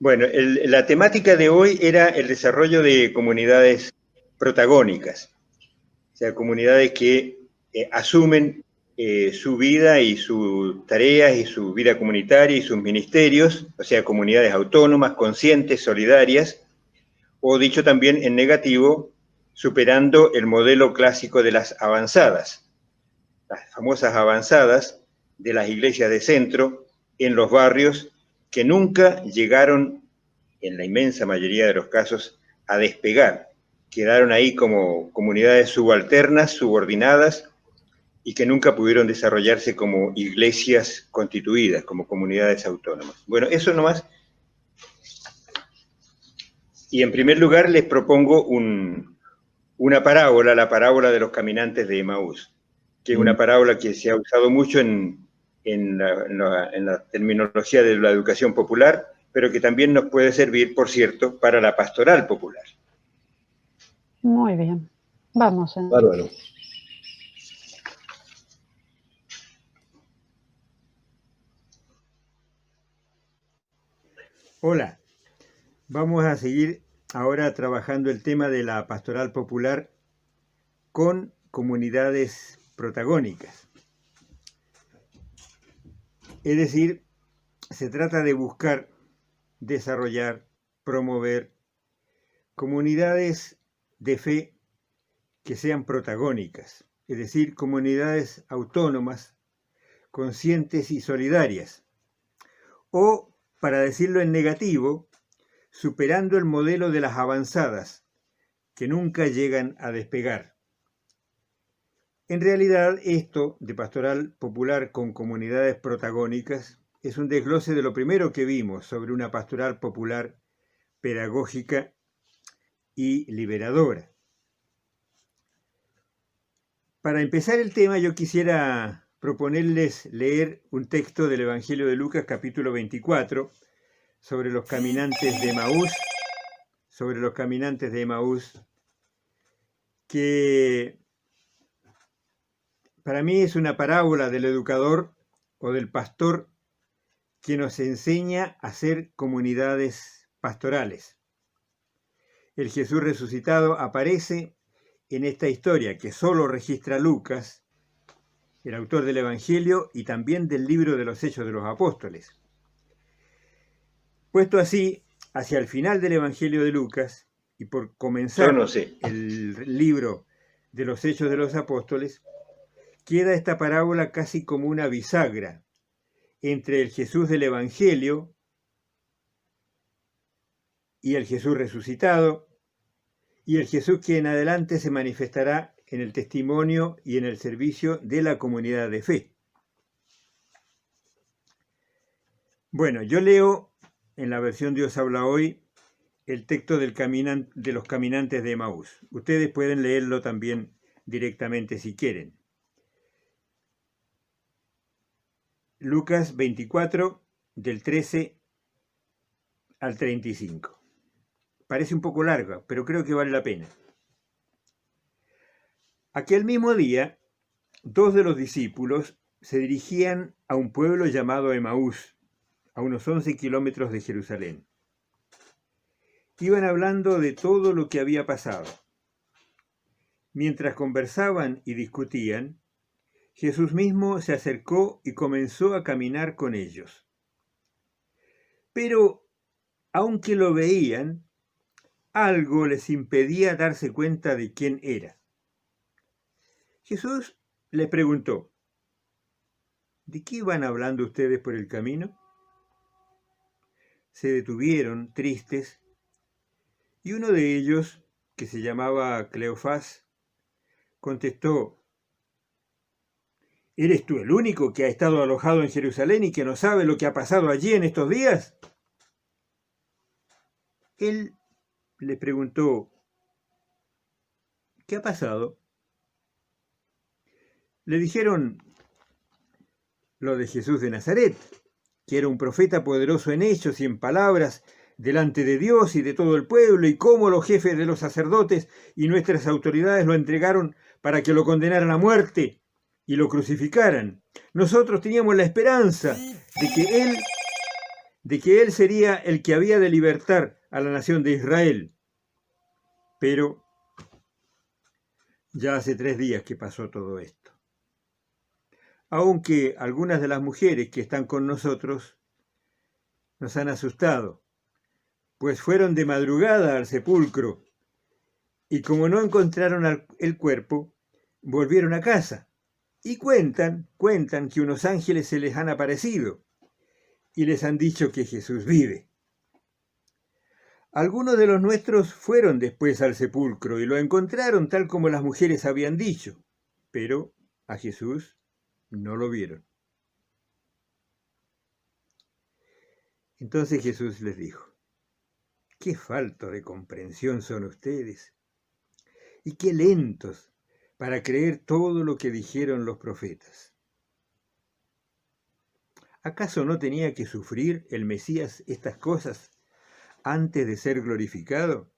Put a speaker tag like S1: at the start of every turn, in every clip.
S1: Bueno, la temática de hoy era el desarrollo de comunidades protagónicas, o sea, comunidades que asumen su vida y sus tareas y su vida comunitaria y sus ministerios, o sea, comunidades autónomas, conscientes, solidarias, o dicho también en negativo, superando el modelo clásico de las avanzadas, las famosas avanzadas de las iglesias de centro en los barrios que nunca llegaron, en la inmensa mayoría de los casos, a despegar. Quedaron ahí como comunidades subalternas, subordinadas, y que nunca pudieron desarrollarse como iglesias constituidas, como comunidades autónomas. Bueno, eso nomás. Y en primer lugar les propongo una parábola, la parábola de los caminantes de Emaús, que es una parábola que se ha usado mucho en la terminología de la educación popular, pero que también nos puede servir, por cierto, para la pastoral popular.
S2: Muy bien. Vamos.
S3: Bárbaro.
S1: Hola, vamos a seguir ahora trabajando el tema de la pastoral popular con comunidades protagónicas. Es decir, se trata de buscar, desarrollar, promover comunidades de fe que sean protagónicas, es decir, comunidades autónomas, conscientes y solidarias. O, para decirlo en negativo, superando el modelo de las avanzadas, que nunca llegan a despegar. En realidad, esto de pastoral popular con comunidades protagónicas es un desglose de lo primero que vimos sobre una pastoral popular pedagógica y liberadora. Para empezar el tema, yo quisiera proponerles leer un texto del Evangelio de Lucas, capítulo 24, sobre los caminantes de Emaús, que para mí es una parábola del educador o del pastor que nos enseña a ser comunidades pastorales. El Jesús resucitado aparece en esta historia que solo registra Lucas, el autor del Evangelio y también del libro de los Hechos de los Apóstoles. Puesto así, hacia el final del Evangelio de Lucas, y por comenzar el libro de los Hechos de los Apóstoles, queda esta parábola casi como una bisagra entre el Jesús del Evangelio y el Jesús resucitado, y el Jesús que en adelante se manifestará en el testimonio y en el servicio de la comunidad de fe. Bueno, yo leo en la versión Dios habla hoy el texto de los caminantes de Emaús. Ustedes pueden leerlo también directamente si quieren. Lucas 24, del 13 al 35. Parece un poco larga, pero creo que vale la pena. Aquel mismo día, dos de los discípulos se dirigían a un pueblo llamado Emaús, a unos 11 kilómetros de Jerusalén. Iban hablando de todo lo que había pasado. Mientras conversaban y discutían, Jesús mismo se acercó y comenzó a caminar con ellos. Pero, aunque lo veían, algo les impedía darse cuenta de quién era. Jesús les preguntó: ¿de qué iban hablando ustedes por el camino? Se detuvieron, tristes, y uno de ellos, que se llamaba Cleofás, contestó: ¿eres tú el único que ha estado alojado en Jerusalén y que no sabe lo que ha pasado allí en estos días? Él le preguntó: ¿qué ha pasado? Le dijeron lo de Jesús de Nazaret, que era un profeta poderoso en hechos y en palabras delante de Dios y de todo el pueblo, y cómo los jefes de los sacerdotes y nuestras autoridades lo entregaron para que lo condenaran a muerte y lo crucificaran. Nosotros teníamos la esperanza de que él sería el que había de libertar a la nación de Israel. Pero ya hace 3 días que pasó todo esto. Aunque algunas de las mujeres que están con nosotros nos han asustado, pues fueron de madrugada al sepulcro y como no encontraron el cuerpo, volvieron a casa y cuentan que unos ángeles se les han aparecido y les han dicho que Jesús vive. Algunos de los nuestros fueron después al sepulcro y lo encontraron tal como las mujeres habían dicho, pero a Jesús no lo vieron. Entonces Jesús les dijo: qué falta de comprensión son ustedes, y qué lentos para creer todo lo que dijeron los profetas. ¿Acaso no tenía que sufrir el Mesías estas cosas antes de ser glorificado?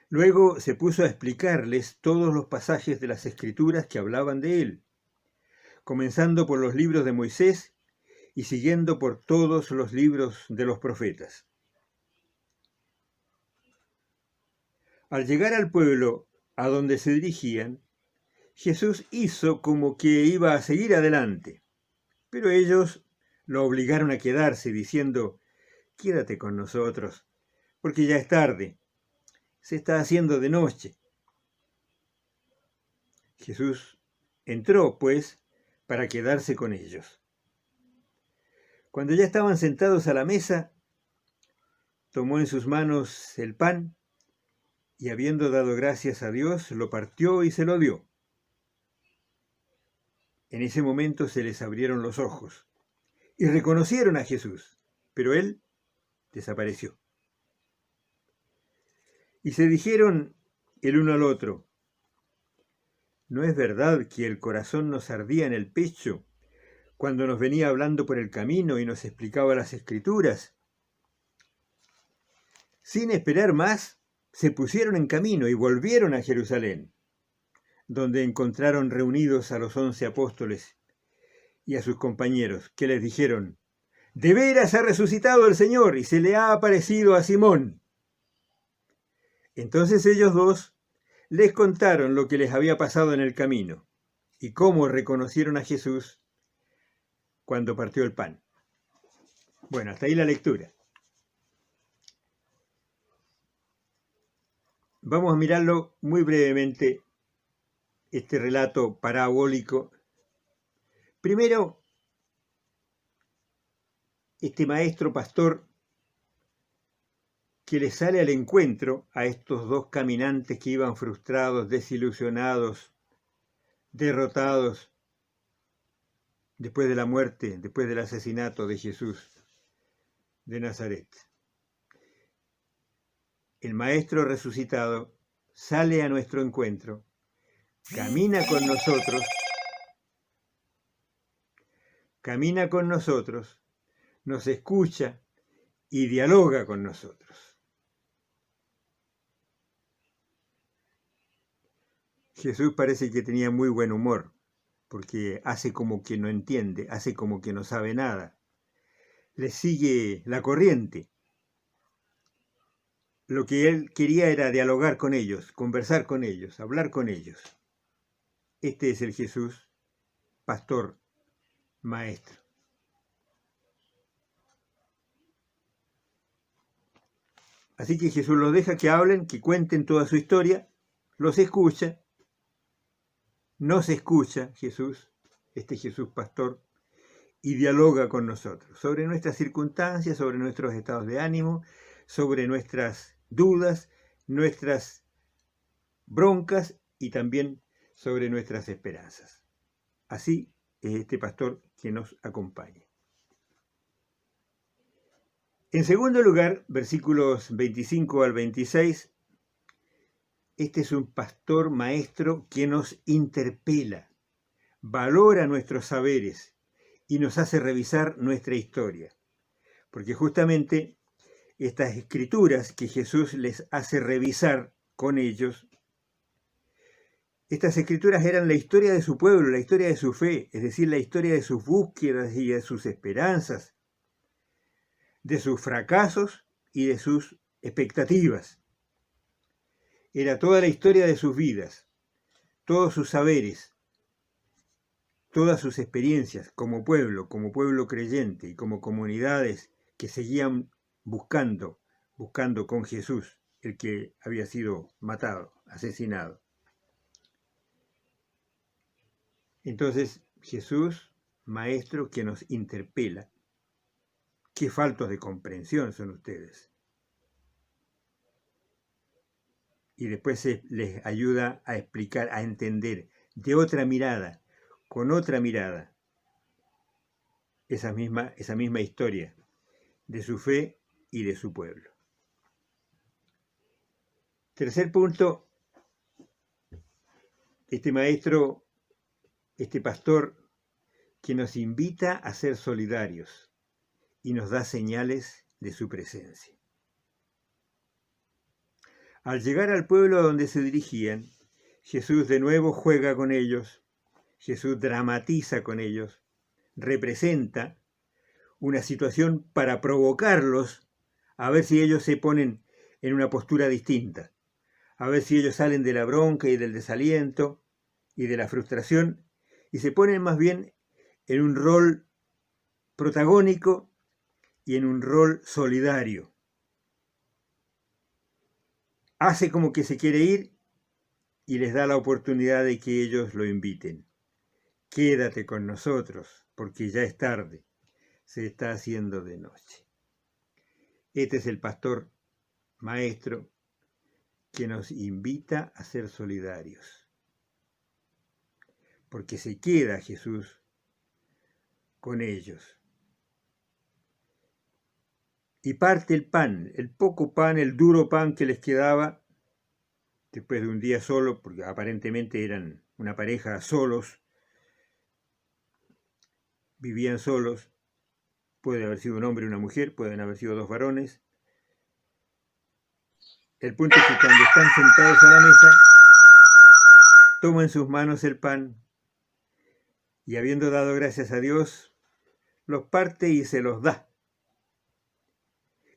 S1: Luego se puso a explicarles todos los pasajes de las Escrituras que hablaban de él, comenzando por los libros de Moisés y siguiendo por todos los libros de los profetas. Al llegar al pueblo a donde se dirigían, Jesús hizo como que iba a seguir adelante, pero ellos lo obligaron a quedarse, diciendo: quédate con nosotros, porque ya es tarde, se está haciendo de noche. Jesús entró, pues, para quedarse con ellos. Cuando ya estaban sentados a la mesa, tomó en sus manos el pan y, habiendo dado gracias a Dios, lo partió y se lo dio. En ese momento se les abrieron los ojos y reconocieron a Jesús, pero él desapareció. Y se dijeron el uno al otro: ¿no es verdad que el corazón nos ardía en el pecho cuando nos venía hablando por el camino y nos explicaba las Escrituras? Sin esperar más, se pusieron en camino y volvieron a Jerusalén, donde encontraron reunidos a los 11 apóstoles y a sus compañeros, que les dijeron: de veras ha resucitado el Señor y se le ha aparecido a Simón. Entonces ellos dos les contaron lo que les había pasado en el camino y cómo reconocieron a Jesús cuando partió el pan. Bueno, hasta ahí la lectura. Vamos a mirarlo muy brevemente, este relato parabólico. Primero, este maestro pastor que le sale al encuentro a estos dos caminantes que iban frustrados, desilusionados, derrotados después de la muerte, después del asesinato de Jesús de Nazaret. El Maestro resucitado sale a nuestro encuentro, camina con nosotros, nos escucha y dialoga con nosotros. Jesús parece que tenía muy buen humor, porque hace como que no entiende, hace como que no sabe nada. Le sigue la corriente. Lo que él quería era dialogar con ellos, conversar con ellos, hablar con ellos. Este es el Jesús, pastor, maestro. Así que Jesús los deja que hablen, que cuenten toda su historia, los escucha, nos escucha Jesús, este Jesús pastor, y dialoga con nosotros sobre nuestras circunstancias, sobre nuestros estados de ánimo, sobre nuestras dudas, nuestras broncas y también sobre nuestras esperanzas. Así es este pastor que nos acompaña. En segundo lugar, versículos 25 al 26, este es un pastor maestro que nos interpela, valora nuestros saberes y nos hace revisar nuestra historia. Porque justamente estas escrituras que Jesús les hace revisar con ellos Estas escrituras eran la historia de su pueblo, la historia de su fe, es decir, la historia de sus búsquedas y de sus esperanzas, de sus fracasos y de sus expectativas. Era toda la historia de sus vidas, todos sus saberes, todas sus experiencias como pueblo creyente y como comunidades que seguían buscando con Jesús, el que había sido matado, asesinado. Entonces, Jesús, maestro que nos interpela. Qué faltos de comprensión son ustedes. Y después les ayuda a explicar, a entender de otra mirada, con otra mirada, esa misma historia de su fe y de su pueblo. Tercer punto, este maestro, este pastor, que nos invita a ser solidarios y nos da señales de su presencia. Al llegar al pueblo a donde se dirigían, Jesús de nuevo juega con ellos, Jesús dramatiza con ellos, representa una situación para provocarlos a ver si ellos se ponen en una postura distinta, a ver si ellos salen de la bronca y del desaliento y de la frustración y se ponen más bien en un rol protagónico y en un rol solidario. Hace como que se quiere ir y les da la oportunidad de que ellos lo inviten. Quédate con nosotros, porque ya es tarde, se está haciendo de noche. Este es el pastor maestro que nos invita a ser solidarios, porque se queda Jesús con ellos. Y parte el pan, el poco pan, el duro pan que les quedaba después de un día solo, porque aparentemente eran una pareja solos, vivían solos, puede haber sido un hombre y una mujer, pueden haber sido dos varones. El punto es que cuando están sentados a la mesa, toma en sus manos el pan y habiendo dado gracias a Dios, los parte y se los da.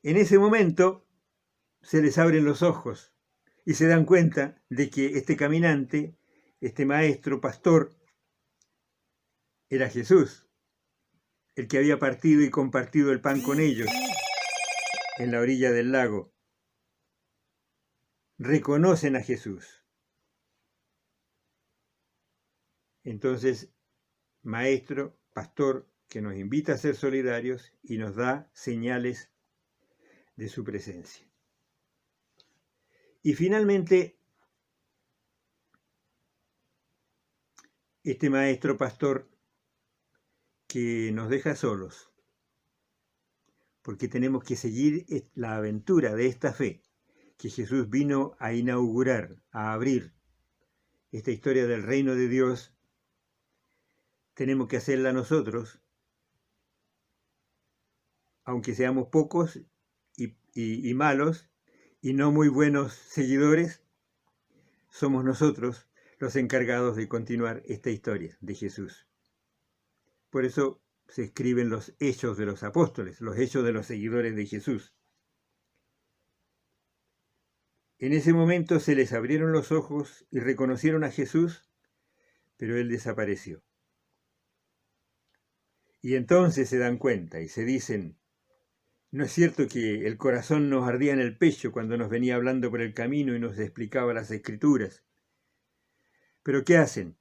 S1: En ese momento se les abren los ojos y se dan cuenta de que este caminante, este maestro, pastor, era Jesús, el que había partido y compartido el pan con ellos en la orilla del lago. Reconocen a Jesús. Entonces, maestro, pastor, que nos invita a ser solidarios y nos da señales de su presencia. Y finalmente, este maestro pastor que nos deja solos, porque tenemos que seguir la aventura de esta fe que Jesús vino a inaugurar, a abrir. Esta historia del reino de Dios tenemos que hacerla nosotros, aunque seamos pocos y malos y no muy buenos seguidores, somos nosotros los encargados de continuar esta historia de Jesús. Por eso se escriben los hechos de los apóstoles, los hechos de los seguidores de Jesús. En ese momento se les abrieron los ojos y reconocieron a Jesús, pero él desapareció. Y entonces se dan cuenta y se dicen, ¿no es cierto que el corazón nos ardía en el pecho cuando nos venía hablando por el camino y nos explicaba las Escrituras? ¿Pero qué hacen?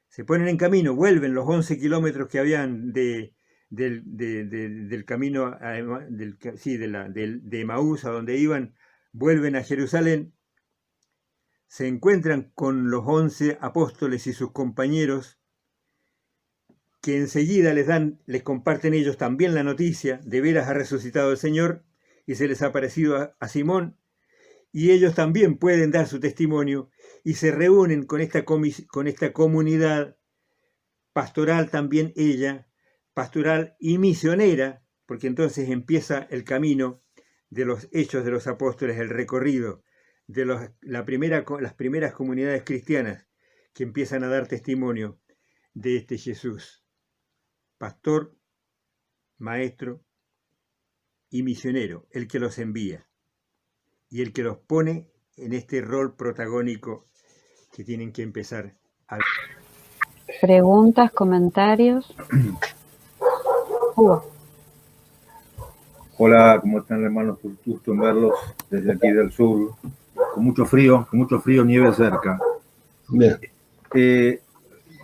S1: Se ponen en camino, vuelven los 11 kilómetros que habían del camino de Emaús, a donde iban, vuelven a Jerusalén, se encuentran con los 11 apóstoles y sus compañeros, que enseguida les comparten ellos también la noticia, de veras ha resucitado el Señor, y se les ha aparecido a Simón, y ellos también pueden dar su testimonio, y se reúnen con esta comunidad pastoral también ella, pastoral y misionera, porque entonces empieza el camino de los hechos de los apóstoles, el recorrido de las primeras comunidades cristianas que empiezan a dar testimonio de este Jesús, pastor, maestro y misionero, el que los envía y el que los pone en este rol protagónico que tienen que empezar a...
S2: Preguntas, comentarios. Hugo.
S3: Hola, ¿cómo están, hermanos? Un gusto en verlos desde aquí del sur. Con mucho frío, nieve cerca.
S4: Bien.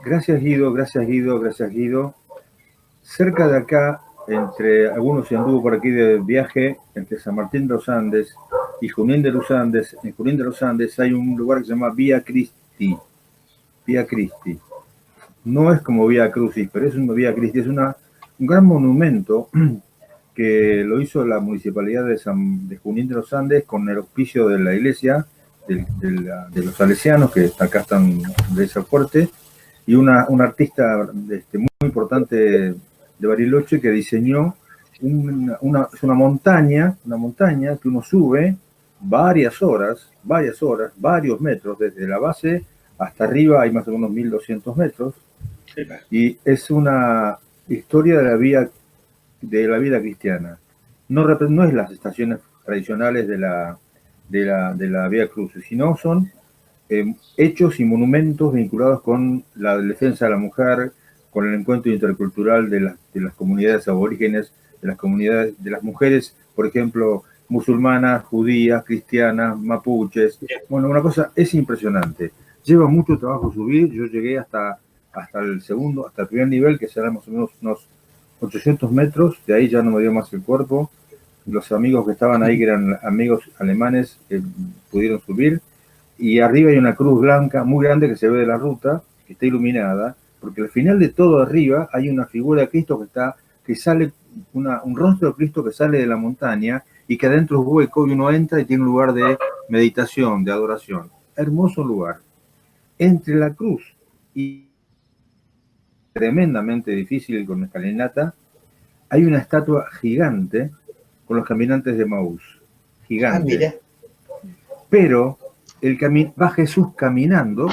S3: Gracias Guido. Cerca de acá, entre algunos se anduvo por aquí de viaje, entre San Martín de los Andes y Junín de los Andes. En Junín de los Andes hay un lugar que se llama Vía Cristi. Vía Cristi. No es como Vía Crucis, pero es una Vía Cristi. Es un gran monumento que lo hizo la municipalidad de Junín de los Andes con el auspicio de la iglesia, de los salesianos, que acá están de ese fuerte, y un artista muy importante de Bariloche que diseñó es una montaña que uno sube varios metros, desde la base hasta arriba hay más o menos 1200 metros, y es una historia de la vida cristiana. No es las estaciones tradicionales de la Vía Crucis, sino son hechos y monumentos vinculados con la defensa de la mujer, con el encuentro intercultural de las comunidades aborígenes, de las mujeres, por ejemplo, musulmanas, judías, cristianas, mapuches. Bueno, una cosa es impresionante. Lleva mucho trabajo subir. Yo llegué hasta el primer nivel, que será más o menos unos 800 metros. De ahí ya no me dio más el cuerpo. Los amigos que estaban ahí, que eran amigos alemanes, pudieron subir. Y arriba hay una cruz blanca muy grande que se ve de la ruta, que está iluminada, porque al final de todo arriba hay una figura de Cristo que sale, un rostro de Cristo que sale de la montaña y que adentro es hueco y uno entra y tiene un lugar de meditación, de adoración. Hermoso lugar. Entre la cruz y tremendamente difícil con escalinata, hay una estatua gigante con los caminantes de Maús. Gigante.
S1: mira.
S3: Pero va Jesús caminando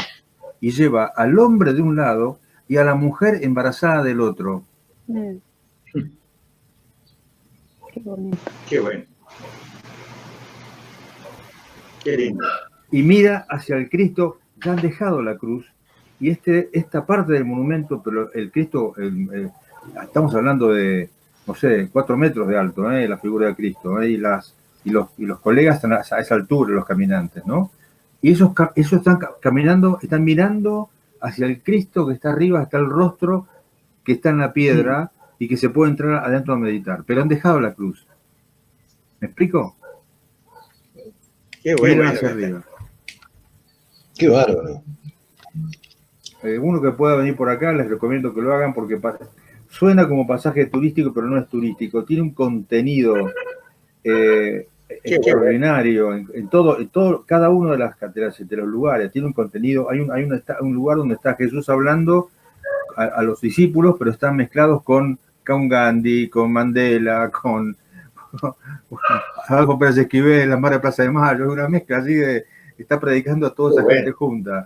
S3: y lleva al hombre de un lado y a la mujer embarazada del otro.
S2: Qué bonito.
S1: Qué bueno. Qué lindo.
S3: Y mira hacia el Cristo. Ya han dejado la cruz y esta parte del monumento, pero el Cristo, estamos hablando de, no sé, 4 metros de alto, la figura de Cristo, y los colegas están a esa altura, los caminantes, ¿no? Y esos están caminando, están mirando hacia el Cristo que está arriba, está el rostro que está en la piedra y que se puede entrar adentro a meditar, pero han dejado la cruz. ¿Me explico?
S1: Qué bueno.
S3: Miran hacia arriba.
S4: Qué bárbaro.
S3: Uno que pueda venir por acá, les recomiendo que lo hagan porque suena como pasaje turístico, pero no es turístico. Tiene un contenido extraordinario en todo, cada uno de los lugares. Tiene un contenido. Hay un lugar donde está Jesús hablando a los discípulos, pero están mezclados con Gandhi, con Mandela, con Adolfo Pérez Esquivel, la Madre Plaza de Mayo. Es una mezcla así de... Está predicando a toda esa gente junta.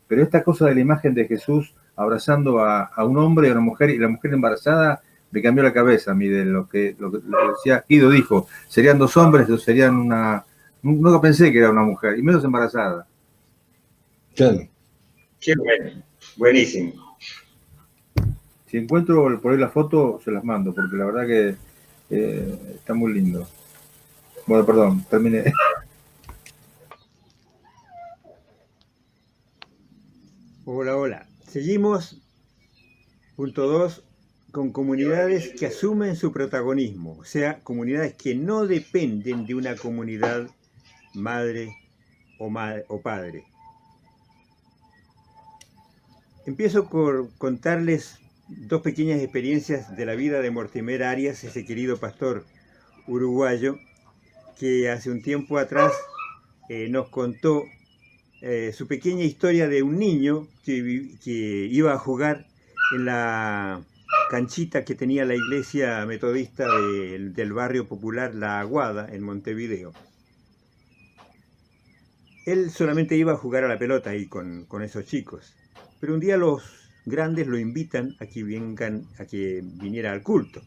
S3: Pero esta cosa de la imagen de Jesús abrazando a un hombre y a una mujer, y la mujer embarazada, me cambió la cabeza a mí de lo que decía Guido. Dijo, serían 2 hombres, o serían una... Nunca pensé que era una mujer, y menos embarazada.
S4: Claro.
S1: Qué bueno. Buenísimo.
S3: Si encuentro por ahí la foto, se las mando, porque la verdad que está muy lindo. Bueno, perdón, terminé.
S1: Hola. Seguimos, punto 2, con comunidades que asumen su protagonismo, o sea, comunidades que no dependen de una comunidad madre o padre. Empiezo por contarles 2 pequeñas experiencias de la vida de Mortimer Arias, ese querido pastor uruguayo, que hace un tiempo atrás nos contó su pequeña historia de un niño que iba a jugar en la canchita que tenía la iglesia metodista del barrio popular La Aguada, en Montevideo. Él solamente iba a jugar a la pelota ahí con esos chicos. Pero un día los grandes lo invitan a que viniera al culto.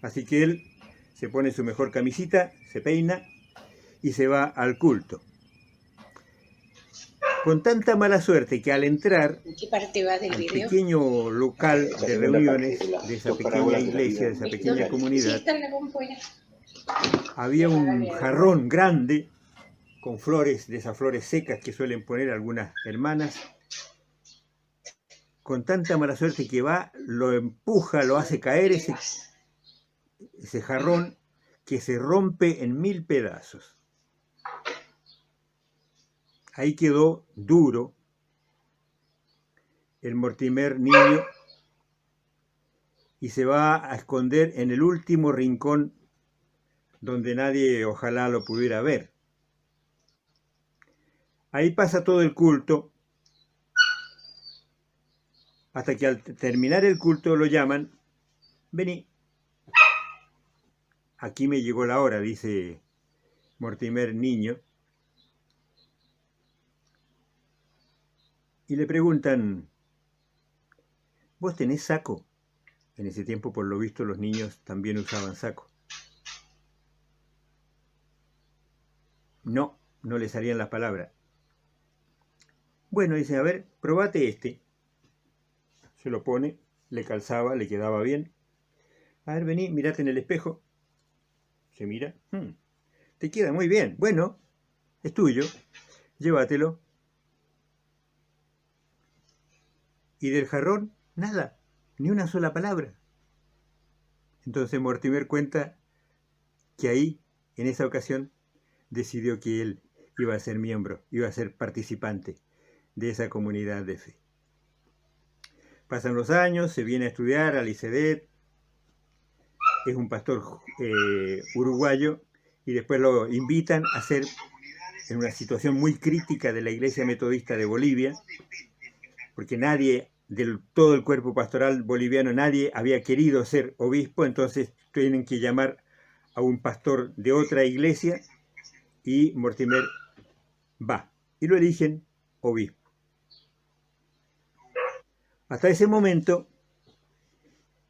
S1: Así que él se pone su mejor camisita, se peina y se va al culto. Con tanta mala suerte que al entrar
S5: ¿En qué parte va del
S1: al
S5: video?
S1: pequeño local
S4: Esa
S1: de
S4: segunda
S1: reuniones
S4: parte de las
S1: de esa
S4: dos
S1: pequeña
S4: parábolas de la
S1: iglesia, de
S4: vida
S1: esa pequeña
S4: diaria.
S5: Sí,
S1: comunidad,
S5: está en la bombolla.
S1: había un jarrón grande con flores, de esas flores secas que suelen poner algunas hermanas. Con tanta mala suerte que va, lo empuja, lo hace caer ese jarrón, que se rompe en 1000 pedazos. Ahí quedó duro el Mortimer niño y se va a esconder en el último rincón donde nadie ojalá lo pudiera ver. Ahí pasa todo el culto, hasta que al terminar el culto lo llaman: vení, aquí me llegó la hora, dice Mortimer niño, y le preguntan: ¿vos tenés saco? En ese tiempo, por lo visto, los niños también usaban saco. No, no le salían las palabras. Bueno, dice, a ver, probate este. Se lo pone, le calzaba, le quedaba bien. A ver, vení, mirate en el espejo. Se mira. Te queda muy bien. Bueno, es tuyo. Llévatelo. Y del jarrón, nada. Ni una sola palabra. Entonces Mortimer cuenta que ahí, en esa ocasión, decidió que él iba a ser miembro, iba a ser participante de esa comunidad de fe. Pasan los años, se viene a estudiar al ICEDET, es un pastor uruguayo, y después lo invitan a ser, en una situación muy crítica de la Iglesia Metodista de Bolivia, porque nadie, todo el cuerpo pastoral boliviano, nadie había querido ser obispo, entonces tienen que llamar a un pastor de otra iglesia, y Mortimer va, y lo eligen obispo. Hasta ese momento,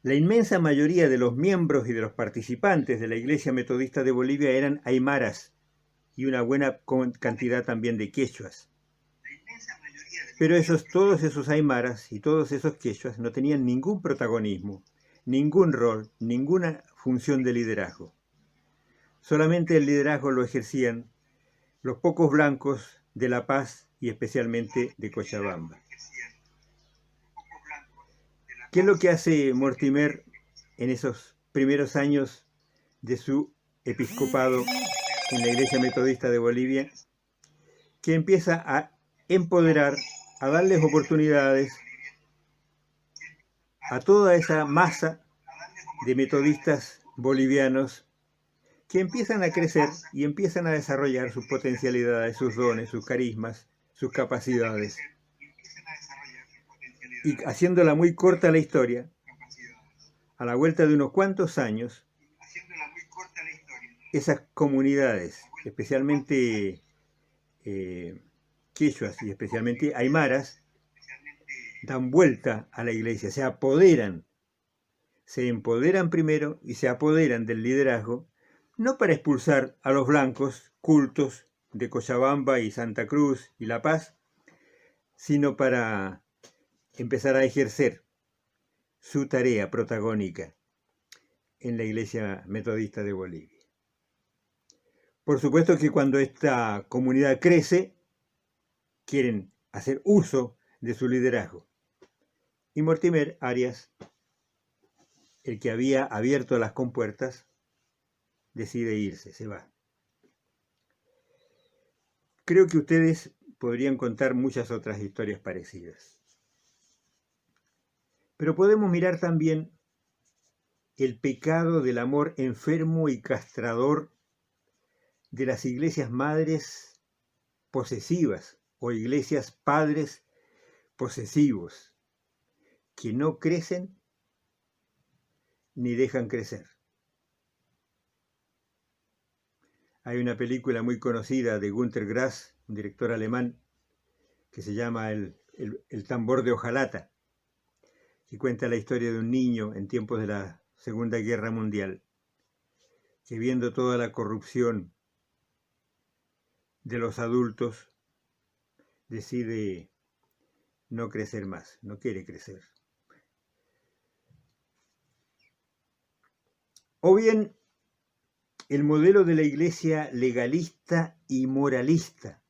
S1: la inmensa mayoría de los miembros y de los participantes de la Iglesia Metodista de Bolivia eran aymaras y una buena cantidad también de quechuas. Pero todos esos aymaras y todos esos quechuas no tenían ningún protagonismo, ningún rol, ninguna función de liderazgo. Solamente el liderazgo lo ejercían los pocos blancos de La Paz y especialmente de Cochabamba. ¿Qué es lo que hace Mortimer en esos primeros años de su episcopado en la Iglesia Metodista de Bolivia? Que empieza a empoderar, a darles oportunidades a toda esa masa de metodistas bolivianos que empiezan a crecer y empiezan a desarrollar sus potencialidades, sus dones, sus carismas, sus capacidades. Y haciéndola muy corta la historia, a la vuelta de unos cuantos años, esas comunidades, especialmente quechuas y especialmente aymaras, dan vuelta a la iglesia, se empoderan primero y se apoderan del liderazgo, no para expulsar a los blancos cultos de Cochabamba y Santa Cruz y La Paz, sino para empezar a ejercer su tarea protagónica en la Iglesia Metodista de Bolivia. Por supuesto que cuando esta comunidad crece, quieren hacer uso de su liderazgo. Y Mortimer Arias, el que había abierto las compuertas, decide irse, se va. Creo que ustedes podrían contar muchas otras historias parecidas. Pero podemos mirar también el pecado del amor enfermo y castrador de las iglesias madres posesivas o iglesias padres posesivos, que no crecen ni dejan crecer. Hay una película muy conocida de Günter Grass, un director alemán, que se llama El tambor de hojalata, que cuenta la historia de un niño en tiempos de la Segunda Guerra Mundial, que viendo toda la corrupción de los adultos, decide no crecer más, no quiere crecer. O bien el modelo de la iglesia legalista y moralista,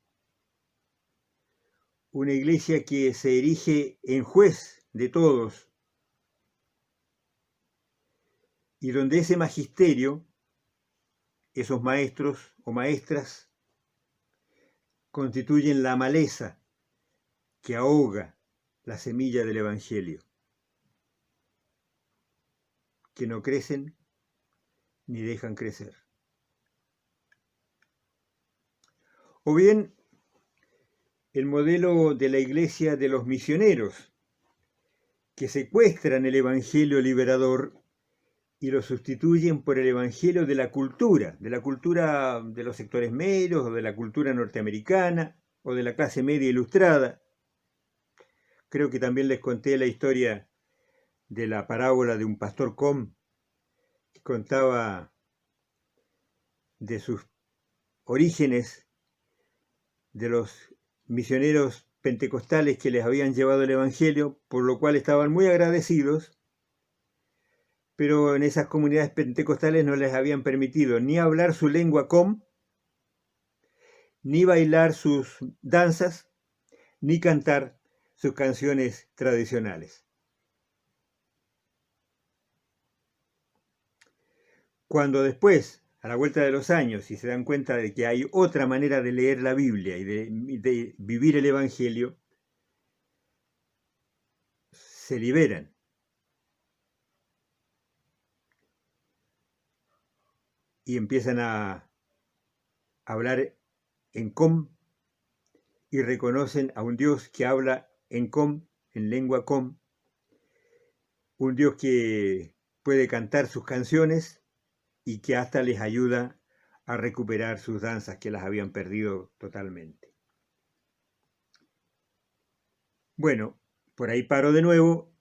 S1: una iglesia que se erige en juez de todos y donde ese magisterio, esos maestros o maestras, constituyen la maleza que ahoga la semilla del Evangelio, que no crecen ni dejan crecer. O bien el modelo de la iglesia de los misioneros, que secuestran el Evangelio liberador y lo sustituyen por el Evangelio de la cultura de los sectores medios, o de la cultura norteamericana, o de la clase media ilustrada. Creo que también les conté la historia de la parábola de un pastor Com, que contaba de sus orígenes, de los misioneros pentecostales que les habían llevado el Evangelio, por lo cual estaban muy agradecidos, pero en esas comunidades pentecostales no les habían permitido ni hablar su lengua Com, ni bailar sus danzas, ni cantar sus canciones tradicionales. Cuando después, a la vuelta de los años, y se dan cuenta de que hay otra manera de leer la Biblia y de vivir el Evangelio, se liberan. Y empiezan a hablar en Com y reconocen a un Dios que habla en Com, en lengua Com, un Dios que puede cantar sus canciones y que hasta les ayuda a recuperar sus danzas que las habían perdido totalmente. Bueno, por ahí paro de nuevo.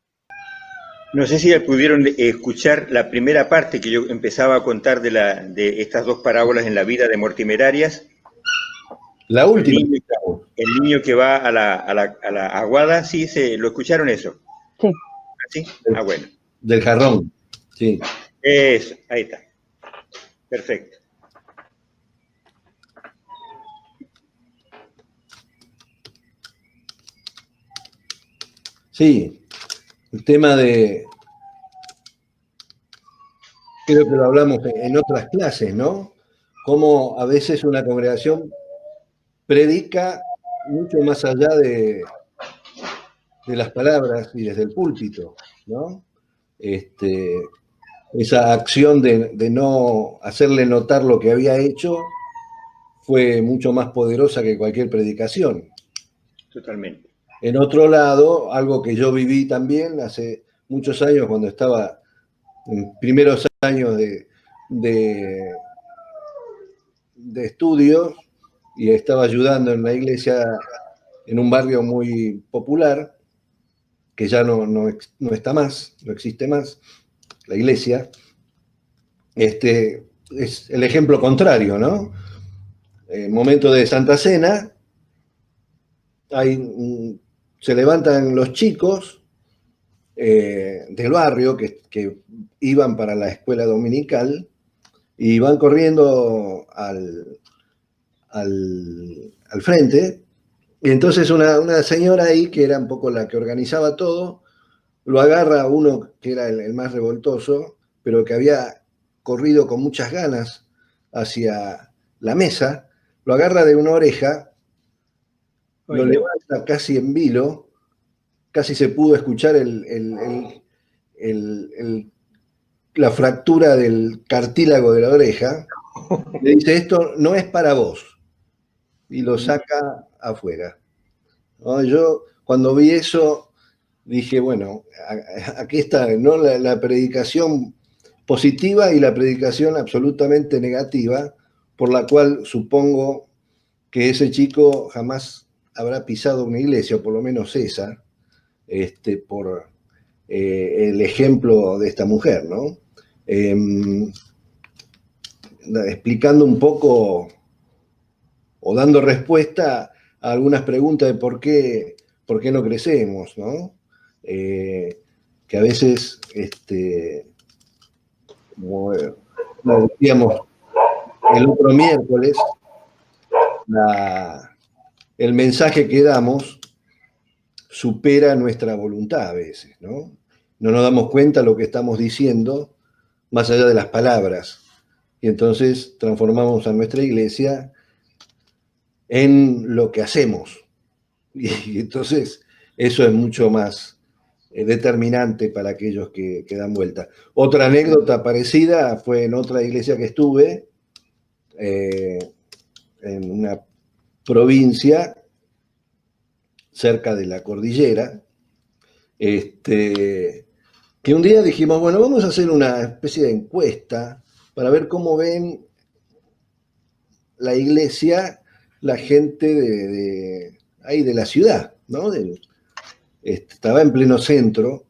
S1: No sé si pudieron escuchar la primera parte que yo empezaba a contar de estas dos parábolas en la vida de Mortimer Arias.
S4: La última.
S1: El niño que va a la aguada, ¿sí? ¿Lo escucharon eso?
S2: Sí.
S1: ¿Sí? Ah, bueno.
S4: Del jarrón, sí.
S1: Eso, ahí está. Perfecto.
S4: Sí, el tema creo que lo hablamos en otras clases, ¿no? Cómo a veces una congregación predica mucho más allá de las palabras y desde el púlpito, ¿no? Esa acción de no hacerle notar lo que había hecho fue mucho más poderosa que cualquier predicación.
S1: Totalmente.
S4: En otro lado, algo que yo viví también hace muchos años cuando estaba en primeros años de estudios y estaba ayudando en la iglesia en un barrio muy popular, que ya no está más, no existe más, la iglesia. Es el ejemplo contrario, ¿no? En momento de Santa Cena, se levantan los chicos del barrio que iban para la escuela dominical y van corriendo al frente. Y entonces una señora ahí, que era un poco la que organizaba todo, lo agarra a uno que era el más revoltoso, pero que había corrido con muchas ganas hacia la mesa, lo agarra de una oreja, lo levanta casi en vilo, casi se pudo escuchar la fractura del cartílago de la oreja. Le dice, esto no es para vos, y lo saca afuera. ¿No? Yo cuando vi eso dije, bueno, aquí está, ¿no? La predicación positiva y la predicación absolutamente negativa, por la cual supongo que ese chico jamás habrá pisado una iglesia, o por lo menos esa, por el ejemplo de esta mujer, ¿no? Explicando un poco o dando respuesta a algunas preguntas de por qué no crecemos, ¿no? Que a veces, como lo decíamos el otro miércoles, el mensaje que damos supera nuestra voluntad a veces, ¿no? No nos damos cuenta de lo que estamos diciendo más allá de las palabras. Y entonces transformamos a nuestra iglesia en lo que hacemos. Y entonces eso es mucho más determinante para aquellos que dan vuelta. Otra anécdota parecida fue en otra iglesia que estuve, en una provincia cerca de la cordillera, que un día dijimos, bueno, vamos a hacer una especie de encuesta para ver cómo ven la iglesia la gente ahí de la ciudad, ¿no? Estaba en pleno centro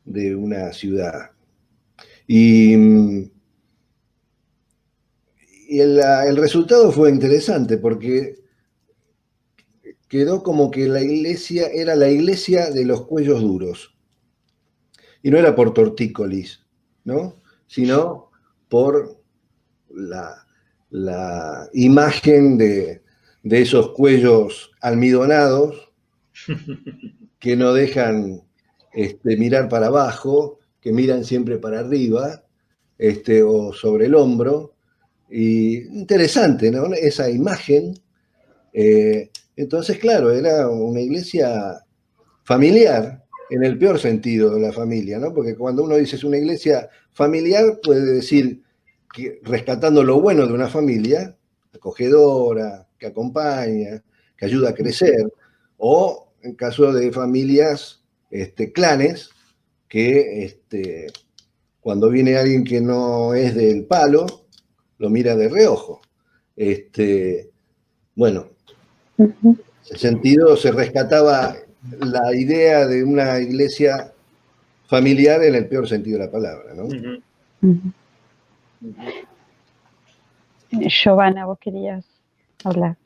S4: de una ciudad. Y el resultado fue interesante porque quedó como que la iglesia era la iglesia de los cuellos duros. Y no era por tortícolis, ¿no? Sino por la imagen de esos cuellos almidonados que no dejan mirar para abajo, que miran siempre para arriba, o sobre el hombro. Y interesante, ¿no? Esa imagen. Entonces, claro, era una iglesia familiar, en el peor sentido de la familia, ¿no? Porque cuando uno dice es una iglesia familiar, puede decir que rescatando lo bueno de una familia, acogedora, que acompaña, que ayuda a crecer, o en caso de familias, clanes, que cuando viene alguien que no es del palo, lo mira de reojo. Bueno, en ese sentido se rescataba la idea de una iglesia familiar en el peor sentido de la palabra, ¿no?
S2: Giovanna, vos querías hablar.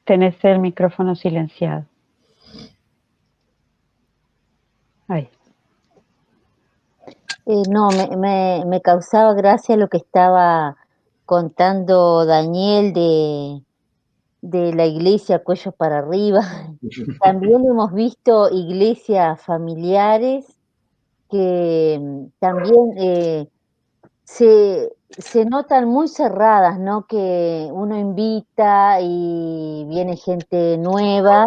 S2: Tenés el micrófono silenciado. Ahí.
S5: No, me causaba gracia lo que estaba contando Daniel de la iglesia cuello para arriba. También hemos visto iglesias familiares que también se notan muy cerradas, ¿no? Que uno invita y viene gente nueva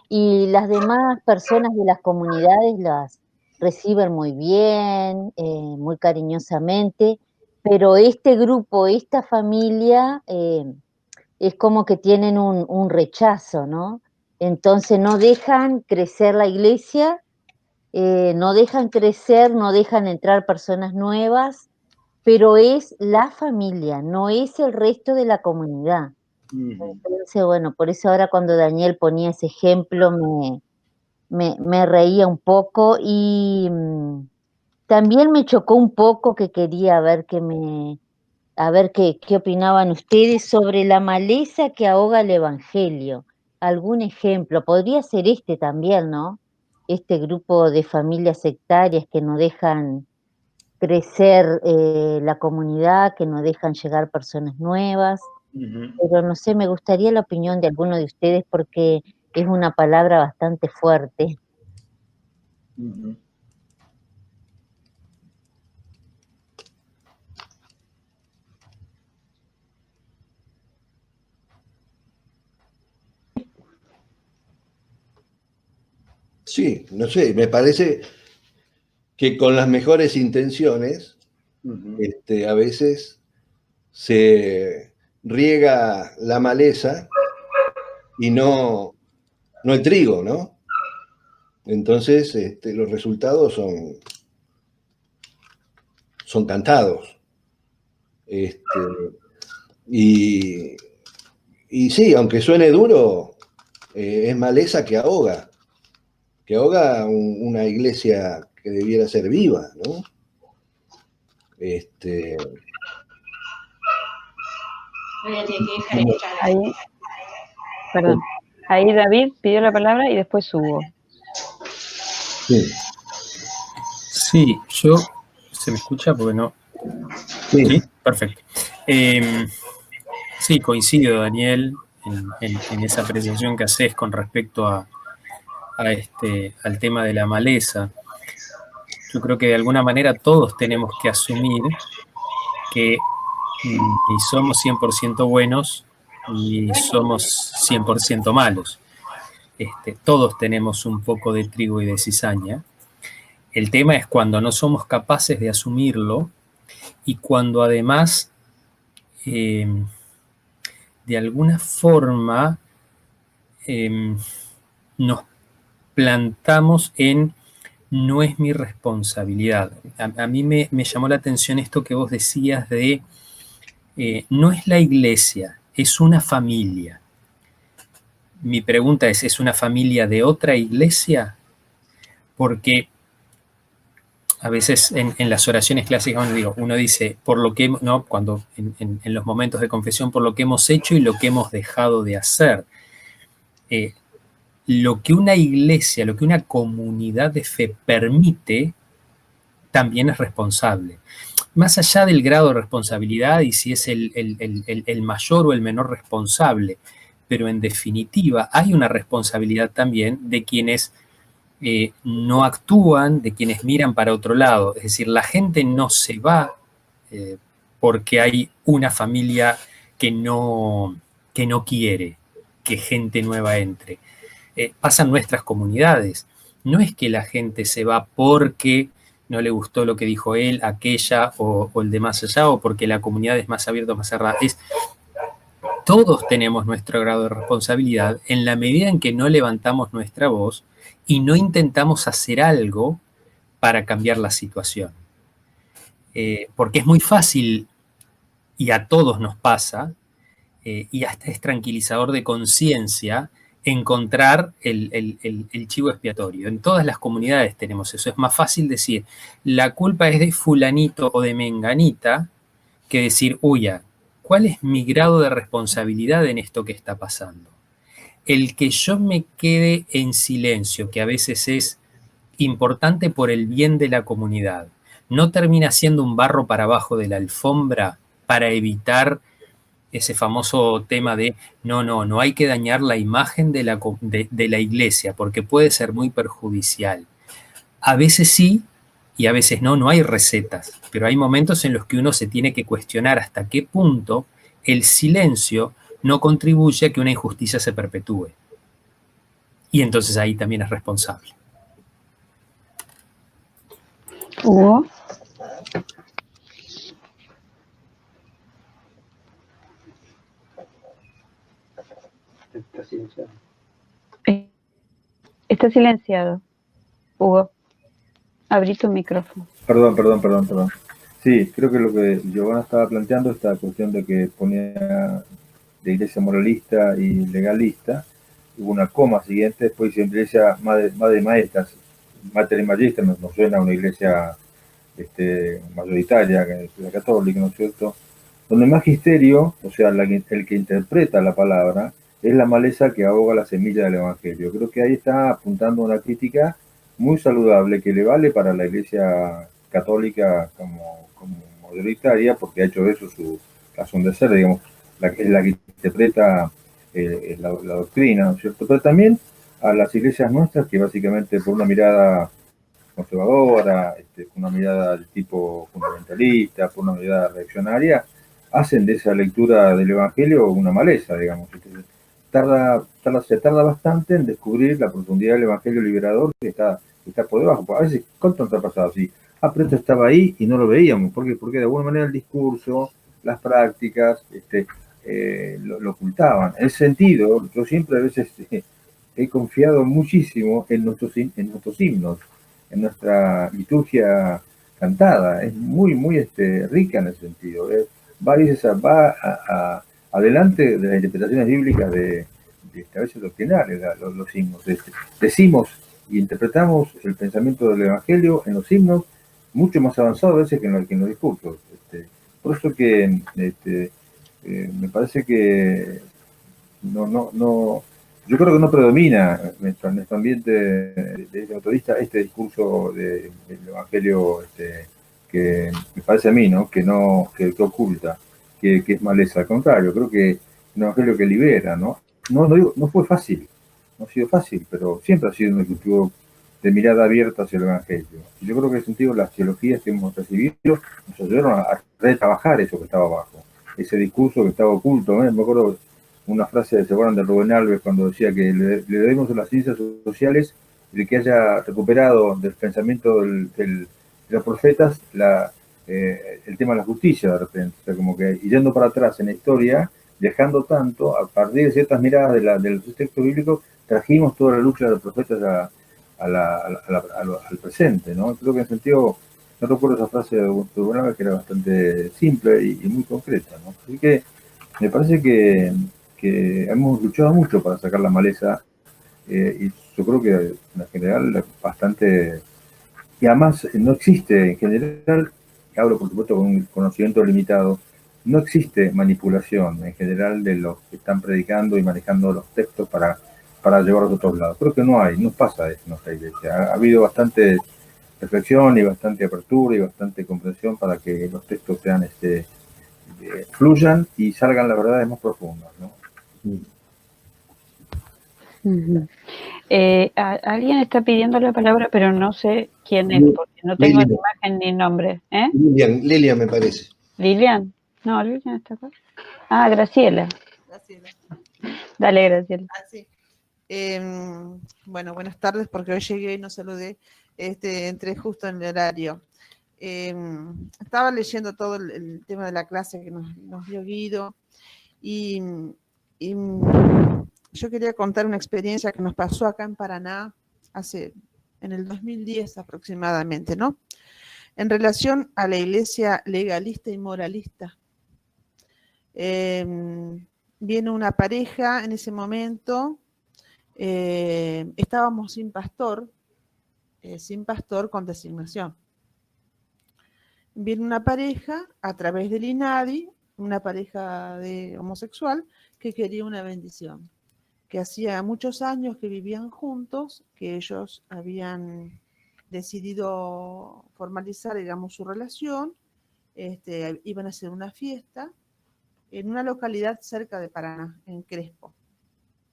S5: y las demás personas de las comunidades las reciben muy bien, muy cariñosamente, pero este grupo, esta familia, es como que tienen un rechazo, ¿no? Entonces no dejan crecer la iglesia, no dejan crecer, no dejan entrar personas nuevas, pero es la familia, no es el resto de la comunidad. Entonces, bueno, por eso ahora cuando Daniel ponía ese ejemplo me reía un poco y también me chocó un poco que quería ver qué opinaban ustedes sobre la maleza que ahoga el evangelio. ¿Algún ejemplo? Podría ser este también, ¿no? Este grupo de familias sectarias que no dejan crecer la comunidad, que no dejan llegar personas nuevas, pero no sé, me gustaría la opinión de alguno de ustedes porque es una palabra bastante fuerte.
S4: Sí, no sé, me parece que con las mejores intenciones, a veces se riega la maleza y no el trigo, ¿no? Entonces, los resultados son cantados. Y sí, aunque suene duro, es maleza que ahoga una iglesia que debiera ser viva, ¿no?
S2: Ahí, perdón. Ahí David pidió la palabra y después Hugo.
S4: Sí.
S6: Sí, ¿se me escucha? Porque no.
S4: Sí,
S6: ¿Sí? Perfecto. Sí, coincido, Daniel, en esa apreciación que haces con respecto al tema de la maleza. Yo creo que de alguna manera todos tenemos que asumir que ni somos 100% buenos ni somos 100% malos. Todos tenemos un poco de trigo y de cizaña. El tema es cuando no somos capaces de asumirlo y cuando además de alguna forma nos plantamos en no es mi responsabilidad. A mí me llamó la atención esto que vos decías de no es la iglesia, es una familia. Mi pregunta ¿es una familia de otra iglesia? Porque a veces en las oraciones clásicas uno dice, por lo que, ¿no? Cuando en los momentos de confesión, por lo que hemos hecho y lo que hemos dejado de hacer. Lo que una iglesia, lo que una comunidad de fe permite, también es responsable. Más allá del grado de responsabilidad y si es el mayor o el menor responsable, pero en definitiva hay una responsabilidad también de quienes no actúan, de quienes miran para otro lado. Es decir, la gente no se va porque hay una familia que no quiere que gente nueva entre. Pasan nuestras comunidades. No es que la gente se va porque no le gustó lo que dijo él, aquella o el de más allá, o porque la comunidad es más abierta o más cerrada. Todos tenemos nuestro grado de responsabilidad en la medida en que no levantamos nuestra voz y no intentamos hacer algo para cambiar la situación. Porque es muy fácil, y a todos nos pasa, y hasta es tranquilizador de conciencia, encontrar el chivo expiatorio. En todas las comunidades tenemos eso. Es más fácil decir, la culpa es de fulanito o de menganita, que decir, ¿cuál es mi grado de responsabilidad en esto que está pasando? El que yo me quede en silencio, que a veces es importante por el bien de la comunidad, no termina siendo un barro para abajo de la alfombra para evitar ese famoso tema de no hay que dañar la imagen de la iglesia porque puede ser muy perjudicial. A veces sí y a veces no hay recetas, pero hay momentos en los que uno se tiene que cuestionar hasta qué punto el silencio no contribuye a que una injusticia se perpetúe. Y entonces ahí también es responsable.
S2: Hugo.
S1: Está silenciado.
S2: Está silenciado. Hugo, abrí tu micrófono.
S3: Perdón. Sí, creo que lo que Giovanna estaba planteando, esta cuestión de que ponía de iglesia moralista y legalista, hubo una coma siguiente, después dice iglesia madre maestras, mater y magister, nos suena a una iglesia mayoritaria, que es la católica, ¿no es cierto? Donde el magisterio, o sea, el que interpreta la palabra, es la maleza que ahoga la semilla del evangelio. Creo que ahí está apuntando una crítica muy saludable que le vale para la iglesia católica como mayoritaria, porque ha hecho de eso su razón de ser, digamos, es la que interpreta la doctrina, ¿no es cierto? Pero también a las iglesias nuestras, que básicamente por una mirada conservadora, con una mirada de tipo fundamentalista, por una mirada reaccionaria, hacen de esa lectura del Evangelio una maleza, digamos. Se tarda bastante en descubrir la profundidad del Evangelio liberador que está por debajo. A veces, ¿cuánto nos ha pasado así? Pero esto estaba ahí y no lo veíamos. ¿Por qué? Porque de alguna manera el discurso, las prácticas, lo ocultaban. En ese sentido, yo siempre a veces he confiado muchísimo en nuestros himnos, en nuestra liturgia cantada. Es muy rica en ese sentido. adelante de las interpretaciones bíblicas de a veces doctrinales, los himnos. Decimos y interpretamos el pensamiento del Evangelio en los himnos mucho más avanzado a veces que en los discursos. Por eso que me parece que yo creo que no predomina en nuestro ambiente de metodista este discurso del Evangelio que me parece a mí, ¿no? Que oculta, que es maleza. Al contrario, creo que es un Evangelio que libera, ¿no? No fue fácil, no ha sido fácil, pero siempre ha sido un ejecutivo de mirada abierta hacia el Evangelio. Y yo creo que en ese sentido las teologías que hemos recibido nos ayudaron a retrabajar eso que estaba abajo, ese discurso que estaba oculto. Me acuerdo una frase, ¿se acuerdan de Rubén Alves cuando decía que le debemos a las ciencias sociales de que haya recuperado del pensamiento de los profetas el tema de la justicia de repente? O sea, como que yendo para atrás en la historia, dejando tanto, a partir de ciertas miradas de los textos bíblicos, trajimos toda la lucha de los profetas al presente, ¿no? Creo que en sentido, no recuerdo esa frase de Rubén Alves que era bastante simple y muy concreta, ¿no? Así que me parece que hemos luchado mucho para sacar la maleza y yo creo que en general bastante, y además no existe en general, hablo por supuesto con un conocimiento limitado, no existe manipulación en general de los que están predicando y manejando los textos para llevarlos a otros lados. Creo que no pasa eso en nuestra iglesia. Ha habido bastante reflexión y bastante apertura y bastante comprensión para que los textos sean fluyan y salgan las verdades más profundas, ¿no?
S2: Alguien está pidiendo la palabra, pero no sé quién es, porque no tengo ni imagen ni nombre.
S4: Lilian me parece.
S2: ¿Lilian? No, Lilian está acá. Ah, Graciela. Dale, Graciela.
S7: Sí. Bueno, buenas tardes, porque hoy llegué y no saludé. Entré justo en el horario. Estaba leyendo todo el tema de la clase que nos dio Guido y yo quería contar una experiencia que nos pasó acá en Paraná en el 2010 aproximadamente, ¿no? En relación a la iglesia legalista y moralista. Viene una pareja en ese momento, estábamos sin pastor con designación. Viene una pareja a través del INADI, una pareja homosexual que quería una bendición, que hacía muchos años que vivían juntos, que ellos habían decidido formalizar, digamos, su relación, iban a hacer una fiesta en una localidad cerca de Paraná, en Crespo,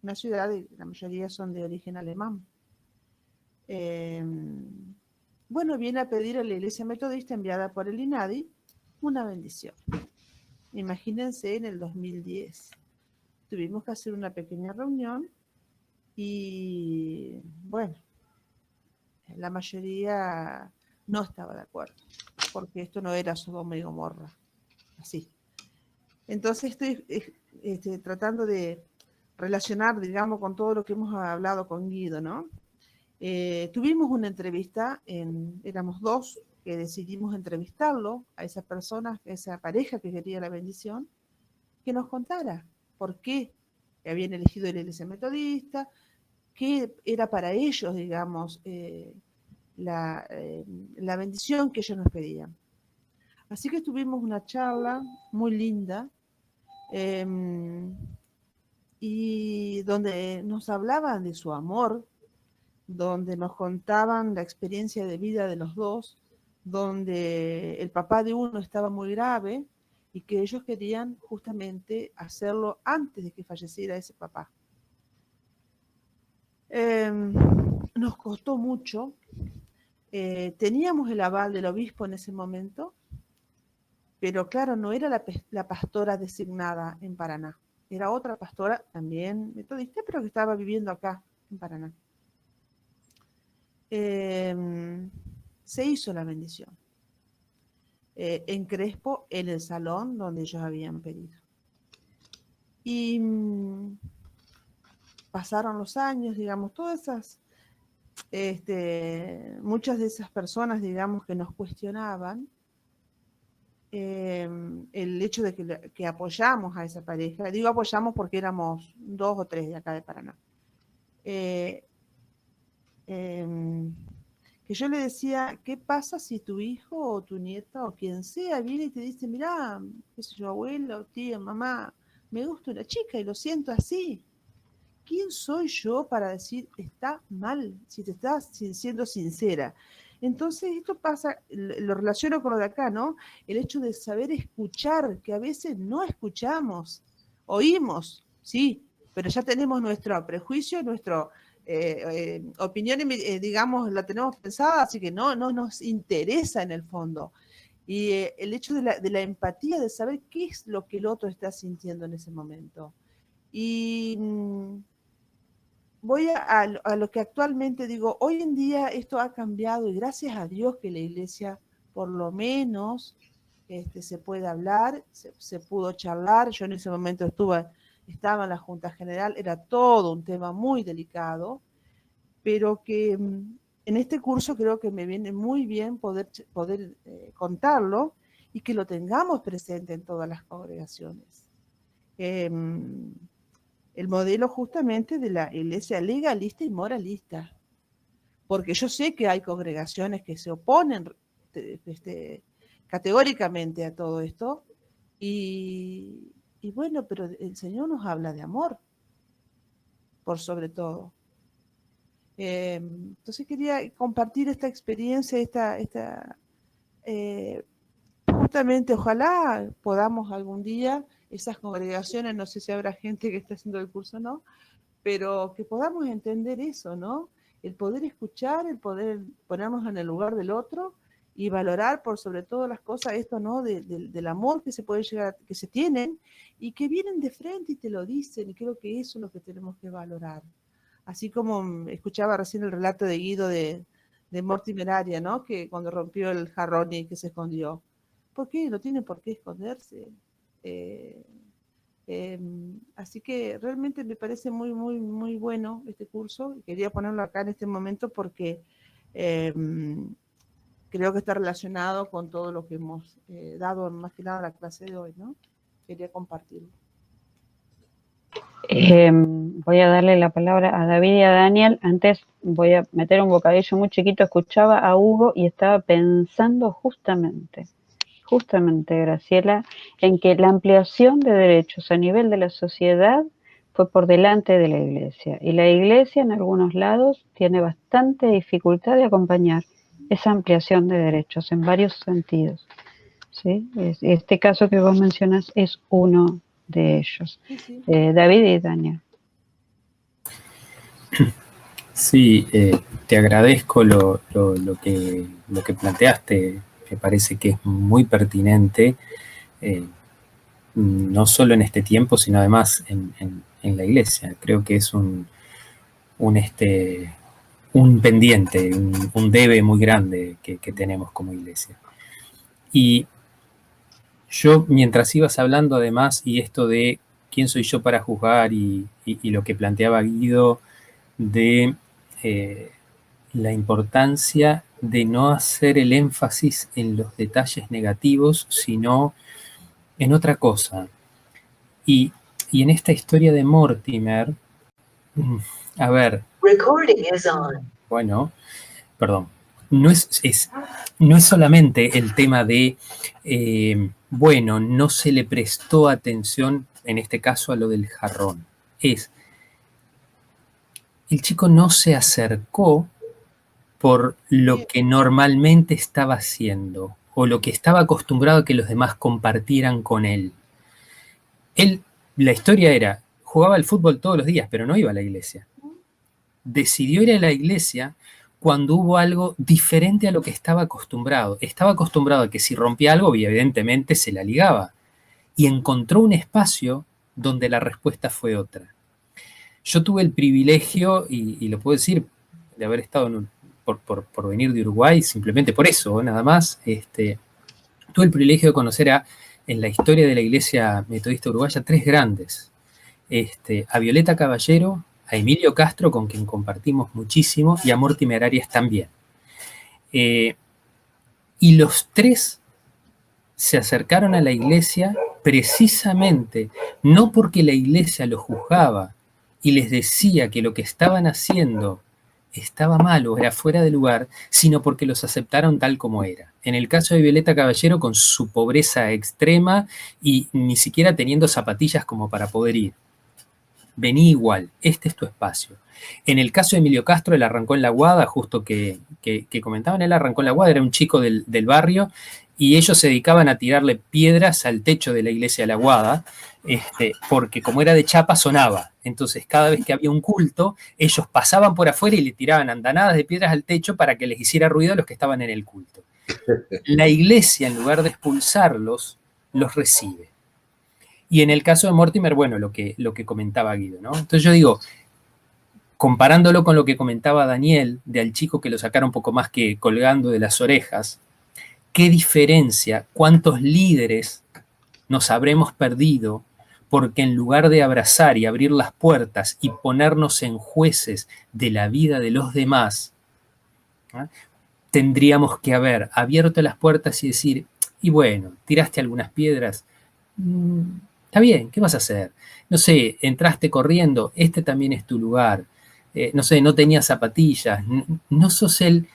S7: una ciudad, la mayoría son de origen alemán. Bueno, viene a pedir a la iglesia metodista enviada por el INADI una bendición. Imagínense, en el 2010 tuvimos que hacer una pequeña reunión y, bueno, la mayoría no estaba de acuerdo, porque esto no era Sodoma y Gomorra, así. Entonces estoy tratando de relacionar, digamos, con todo lo que hemos hablado con Guido, ¿no? Tuvimos una entrevista, éramos dos que decidimos entrevistarlo, a esa persona, a esa pareja que quería la bendición, que nos contara por qué habían elegido la iglesia metodista, qué era para ellos, digamos, la bendición que ellos nos pedían. Así que tuvimos una charla muy linda, y donde nos hablaban de su amor, donde nos contaban la experiencia de vida de los dos, donde el papá de uno estaba muy grave y que ellos querían justamente hacerlo antes de que falleciera ese papá. Nos costó mucho. Teníamos el aval del obispo en ese momento, pero claro, no era la pastora designada en Paraná. Era otra pastora, también metodista, pero que estaba viviendo acá en Paraná. Se hizo la bendición en Crespo, en el salón donde ellos habían pedido. Y pasaron los años, digamos, todas esas, muchas de esas personas, digamos, que nos cuestionaban, el hecho de que apoyamos a esa pareja. Digo apoyamos porque éramos 2 o 3 de acá de Paraná. Que yo le decía, ¿qué pasa si tu hijo o tu nieta o quien sea viene y te dice, mirá, qué sé yo, abuelo, tía, mamá, me gusta una chica y lo siento así? ¿Quién soy yo para decir está mal si te estás siendo sincera? Entonces esto pasa, lo relaciono con lo de acá, ¿no? El hecho de saber escuchar, que a veces no escuchamos, oímos, sí, pero ya tenemos nuestro prejuicio, nuestra opinión, digamos, la tenemos pensada, así que no nos interesa en el fondo. Y el hecho de la empatía, de saber qué es lo que el otro está sintiendo en ese momento. Y voy a lo que actualmente digo, hoy en día esto ha cambiado y gracias a Dios que la iglesia por lo menos se puede hablar, se pudo charlar. Yo en ese momento estaba en la Junta General, era todo un tema muy delicado, pero que en este curso creo que me viene muy bien poder contarlo y que lo tengamos presente en todas las congregaciones. El modelo justamente de la iglesia legalista y moralista. Porque yo sé que hay congregaciones que se oponen categóricamente a todo esto, y bueno, pero el Señor nos habla de amor, por sobre todo. Entonces quería compartir esta experiencia, justamente ojalá podamos algún día, esas congregaciones, no sé si habrá gente que está haciendo el curso o no, pero que podamos entender eso, ¿no? El poder escuchar, el poder ponernos en el lugar del otro y valorar por sobre todas las cosas esto, ¿no? Del amor que se puede llegar, que se tienen y que vienen de frente y te lo dicen, y creo que eso es lo que tenemos que valorar. Así como escuchaba recién el relato de Guido de Mortimer Aria, ¿no? Que cuando rompió el jarrón y que se escondió. ¿Por qué? No tiene por qué esconderse. Así que realmente me parece muy, muy, muy bueno este curso. Quería ponerlo acá en este momento porque creo que está relacionado con todo lo que hemos dado más que nada a la clase de hoy, ¿no? Quería compartirlo.
S2: Voy a darle la palabra a David y a Daniel. Antes voy a meter un bocadillo muy chiquito. Escuchaba a Hugo y estaba pensando justamente, Graciela, en que la ampliación de derechos a nivel de la sociedad fue por delante de la iglesia. Y la iglesia en algunos lados tiene bastante dificultad de acompañar esa ampliación de derechos en varios sentidos, ¿sí? Este caso que vos mencionas es uno de ellos.
S7: Sí.
S2: David y Daniel.
S6: Sí, te agradezco lo que planteaste. Me parece que es muy pertinente, no solo en este tiempo, sino además en la iglesia. Creo que es un pendiente, un debe muy grande que tenemos como iglesia. Y yo, mientras ibas hablando además, y esto de quién soy yo para juzgar, y lo que planteaba Guido de la importancia de no hacer el énfasis en los detalles negativos, sino en otra cosa. Y en esta historia de Mortimer, a ver, bueno, perdón, no es solamente el tema de, bueno, no se le prestó atención, en este caso, a lo del jarrón. El chico no se acercó por lo que normalmente estaba haciendo, o lo que estaba acostumbrado a que los demás compartieran con él. La historia era, jugaba al fútbol todos los días, pero no iba a la iglesia. Decidió ir a la iglesia cuando hubo algo diferente a lo que estaba acostumbrado. Estaba acostumbrado a que si rompía algo, evidentemente se la ligaba. Y encontró un espacio donde la respuesta fue otra. Yo tuve el privilegio, y lo puedo decir, de haber estado por venir de Uruguay, simplemente por eso, nada más. Tuve el privilegio de conocer en la historia de la Iglesia Metodista Uruguaya 3 grandes. A Violeta Caballero, a Emilio Castro, con quien compartimos muchísimo, y a Mortimer Arias también. Y los 3 se acercaron a la iglesia precisamente no porque la iglesia los juzgaba y les decía que lo que estaban haciendo estaba mal o era fuera de lugar, sino porque los aceptaron tal como era. En el caso de Violeta Caballero, con su pobreza extrema y ni siquiera teniendo zapatillas como para poder ir. Vení igual, este es tu espacio. En el caso de Emilio Castro, él arrancó en La Aguada, justo que comentaban, él arrancó en La Aguada, era un chico del barrio, y ellos se dedicaban a tirarle piedras al techo de la iglesia de La Aguada, porque como era de chapa sonaba. Entonces cada vez que había un culto, ellos pasaban por afuera y le tiraban andanadas de piedras al techo para que les hiciera ruido a los que estaban en el culto. La iglesia, en lugar de expulsarlos, los recibe. Y en el caso de Mortimer, bueno, lo que comentaba Guido, ¿no? Entonces yo digo, comparándolo con lo que comentaba Daniel, de al chico que lo sacaron poco más que colgando de las orejas, ¿qué diferencia, cuántos líderes nos habremos perdido porque en lugar de abrazar y abrir las puertas y ponernos en jueces de la vida de los demás, ¿eh? Tendríamos que haber abierto las puertas y decir, y bueno, tiraste algunas piedras, está bien, ¿qué vas a hacer? No sé, entraste corriendo, este también es tu lugar. No sé, no tenías zapatillas, no sos el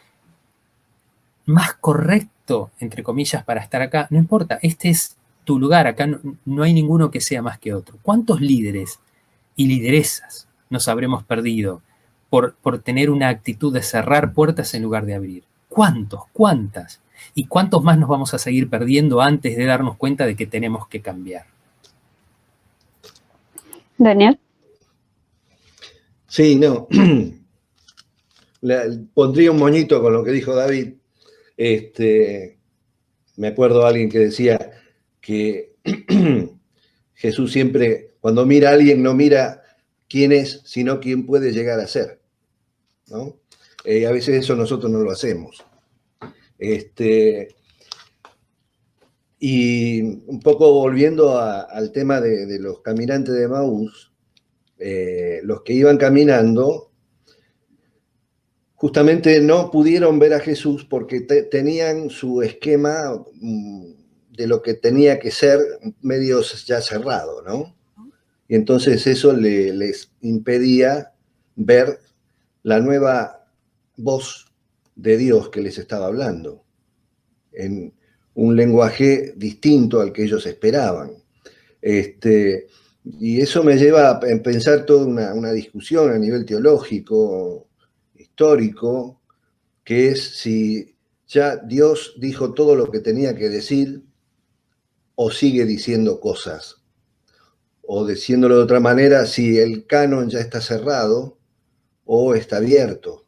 S6: más correcto, entre comillas, para estar acá. No importa, este es tu lugar, acá no hay ninguno que sea más que otro. ¿Cuántos líderes y lideresas nos habremos perdido por tener una actitud de cerrar puertas en lugar de abrir? ¿Cuántos? ¿Cuántas? ¿Y cuántos más nos vamos a seguir perdiendo antes de darnos cuenta de que tenemos que cambiar?
S2: Daniel.
S4: Sí, no. Pondría un moñito con lo que dijo David. Me acuerdo de alguien que decía que Jesús siempre, cuando mira a alguien, no mira quién es, sino quién puede llegar a ser, ¿no? A veces eso nosotros no lo hacemos. Y un poco volviendo al tema de los caminantes de Emaús, los que iban caminando, justamente no pudieron ver a Jesús porque tenían su esquema de lo que tenía que ser medio ya cerrado, ¿no? Y entonces eso les impedía ver la nueva voz de Dios que les estaba hablando, en un lenguaje distinto al que ellos esperaban. Y eso me lleva a pensar toda una discusión a nivel teológico, histórico, que es si ya Dios dijo todo lo que tenía que decir o sigue diciendo cosas. O diciéndolo de otra manera, si el canon ya está cerrado o está abierto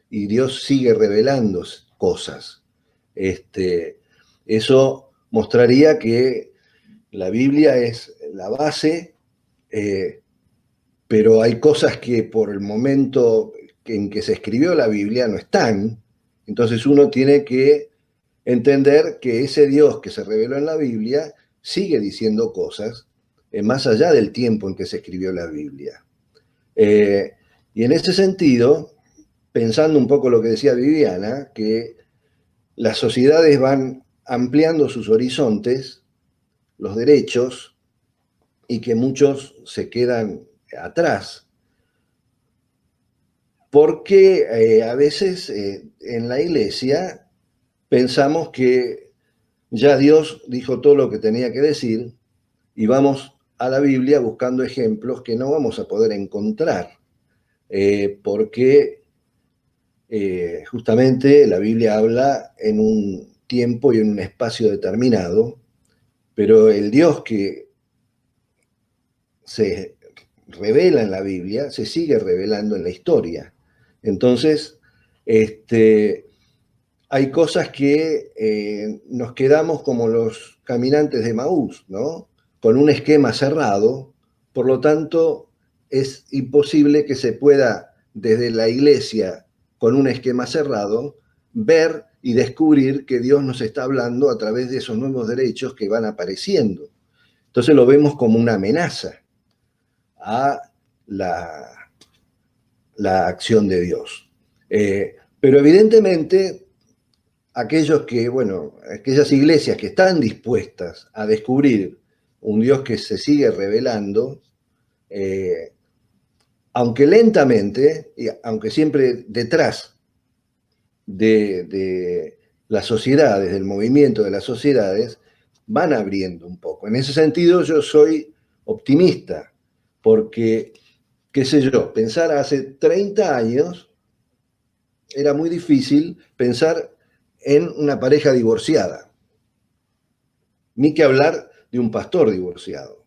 S4: y Dios sigue revelando cosas. Eso mostraría que la Biblia es la base, pero hay cosas que por el momento en que se escribió la Biblia no están. Entonces uno tiene que entender que ese Dios que se reveló en la Biblia sigue diciendo cosas más allá del tiempo en que se escribió la Biblia. Y en ese sentido, pensando un poco lo que decía Viviana, que las sociedades van ampliando sus horizontes, los derechos, y que muchos se quedan atrás. Porque a veces en la iglesia pensamos que ya Dios dijo todo lo que tenía que decir y vamos a la Biblia buscando ejemplos que no vamos a poder encontrar, porque justamente la Biblia habla en un tiempo y en un espacio determinado, pero el Dios que se revela en la Biblia se sigue revelando en la historia. Entonces, hay cosas que nos quedamos como los caminantes de Emaús, ¿no? Con un esquema cerrado, por lo tanto, es imposible que se pueda, desde la iglesia, con un esquema cerrado, ver y descubrir que Dios nos está hablando a través de esos nuevos derechos que van apareciendo. Entonces lo vemos como una amenaza a la acción de Dios. Pero evidentemente aquellos que, bueno, aquellas iglesias que están dispuestas a descubrir un Dios que se sigue revelando, aunque lentamente, y aunque siempre detrás de las sociedades, del movimiento de las sociedades, van abriendo un poco. En ese sentido yo soy optimista, porque, qué sé yo, pensar hace 30 años era muy difícil pensar en una pareja divorciada, ni que hablar de un pastor divorciado.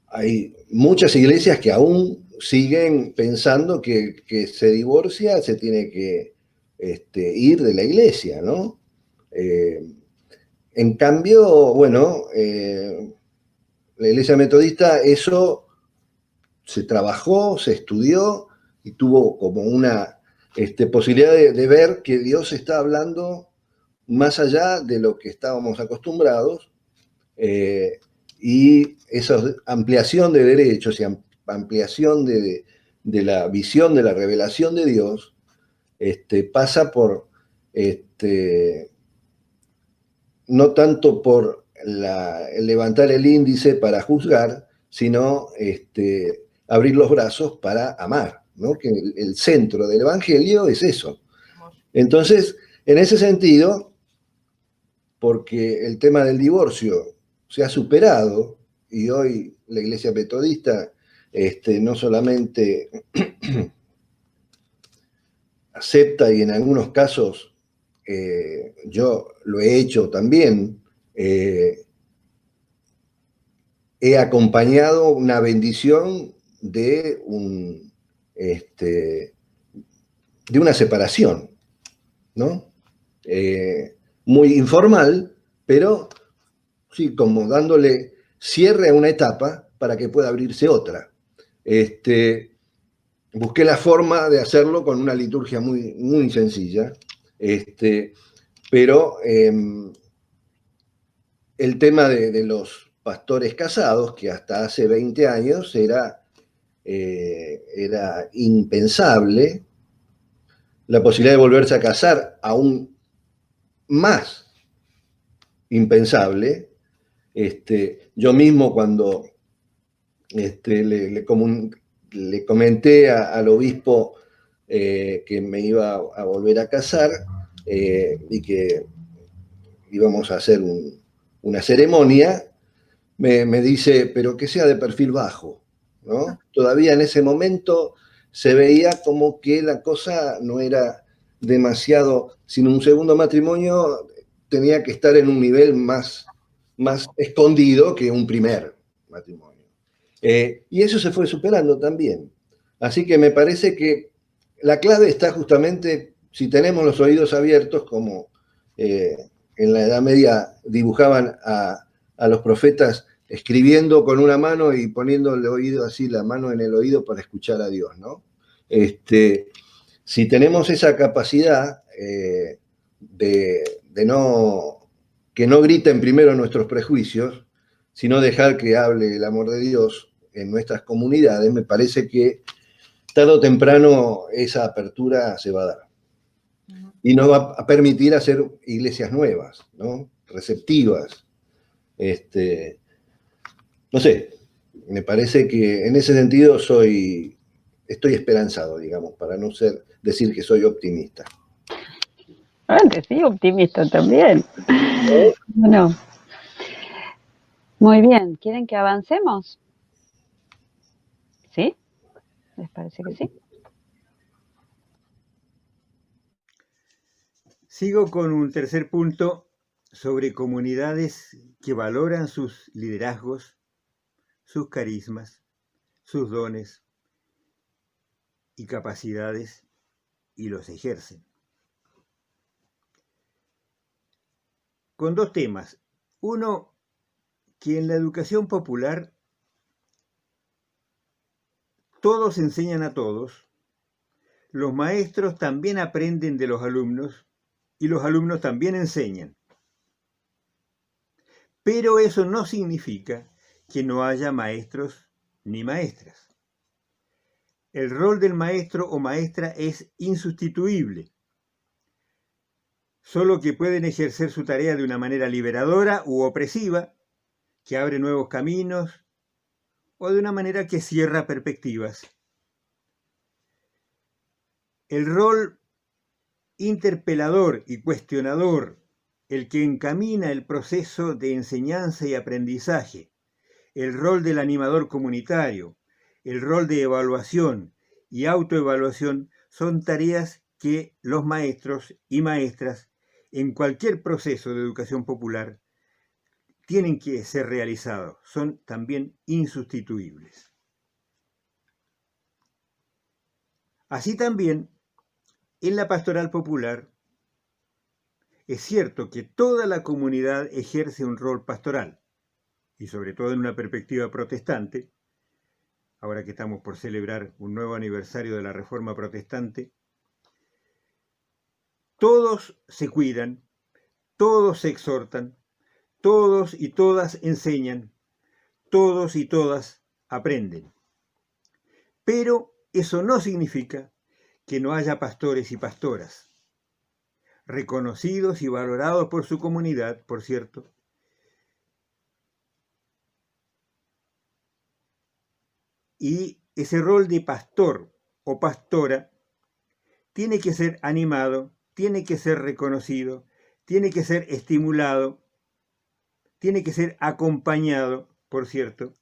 S4: Hay muchas iglesias que aún siguen pensando que se divorcia, se tiene que ir de la iglesia, ¿no? En cambio, bueno, la iglesia metodista, eso se trabajó, se estudió y tuvo como una posibilidad de ver que Dios está hablando más allá de lo que estábamos acostumbrados, y esa ampliación de derechos y ampliación de la visión de la revelación de Dios pasa por no tanto por el levantar el índice para juzgar, sino abrir los brazos para amar, ¿no? Que el centro del Evangelio es eso. Entonces, en ese sentido, porque el tema del divorcio se ha superado y hoy la Iglesia Metodista no solamente acepta, y en algunos casos yo lo he hecho también, he acompañado una bendición de una separación, ¿no? Muy informal, pero sí, como dándole cierre a una etapa para que pueda abrirse otra. Busqué la forma de hacerlo con una liturgia muy, muy sencilla, pero el tema de los pastores casados, que hasta hace 20 años era impensable, la posibilidad de volverse a casar aún más impensable. Yo mismo cuando le comenté al obispo que me iba a volver a casar y que íbamos a hacer una ceremonia, me dice, pero que sea de perfil bajo, ¿no? Todavía en ese momento se veía como que la cosa no era demasiado, sino un segundo matrimonio tenía que estar en un nivel más escondido que un primer matrimonio. Y eso se fue superando también. Así que me parece que la clave está justamente, si tenemos los oídos abiertos, como en la Edad Media dibujaban a los profetas escribiendo con una mano y poniendo el oído así, la mano en el oído para escuchar a Dios, ¿no? Si tenemos esa capacidad de que no griten primero nuestros prejuicios, sino dejar que hable el amor de Dios en nuestras comunidades, me parece que tarde o temprano esa apertura se va a dar. Y nos va a permitir hacer iglesias nuevas, ¿no? Receptivas. No sé, me parece que en ese sentido estoy esperanzado, digamos, para no decir que soy optimista.
S2: Que sí, optimista también. Bueno, muy bien. ¿Quieren que avancemos? ¿Sí? ¿Les parece que sí?
S1: Sigo con un tercer punto sobre comunidades que valoran sus liderazgos, sus carismas, sus dones y capacidades y los ejercen. Con dos temas. Uno, que en la educación popular todos enseñan a todos, los maestros también aprenden de los alumnos y los alumnos también enseñan. Pero eso no significa que no haya maestros ni maestras. El rol del maestro o maestra es insustituible, solo que pueden ejercer su tarea de una manera liberadora u opresiva, que abre nuevos caminos, o de una manera que cierra perspectivas. El rol interpelador y cuestionador, el que encamina el proceso de enseñanza y aprendizaje, el rol del animador comunitario, el rol de evaluación y autoevaluación son tareas que los maestros y maestras en cualquier proceso de educación popular tienen que ser realizados, son también insustituibles. Así también, en la pastoral popular, es cierto que toda la comunidad ejerce un rol pastoral, y sobre todo en una perspectiva protestante, ahora que estamos por celebrar un nuevo aniversario de la Reforma Protestante, todos se cuidan, todos se exhortan, todos y todas enseñan, todos y todas aprenden. Pero eso no significa que no haya pastores y pastoras, reconocidos y valorados por su comunidad, por cierto, y ese rol de pastor o pastora tiene que ser animado, tiene que ser reconocido, tiene que ser estimulado, tiene que ser acompañado, por cierto.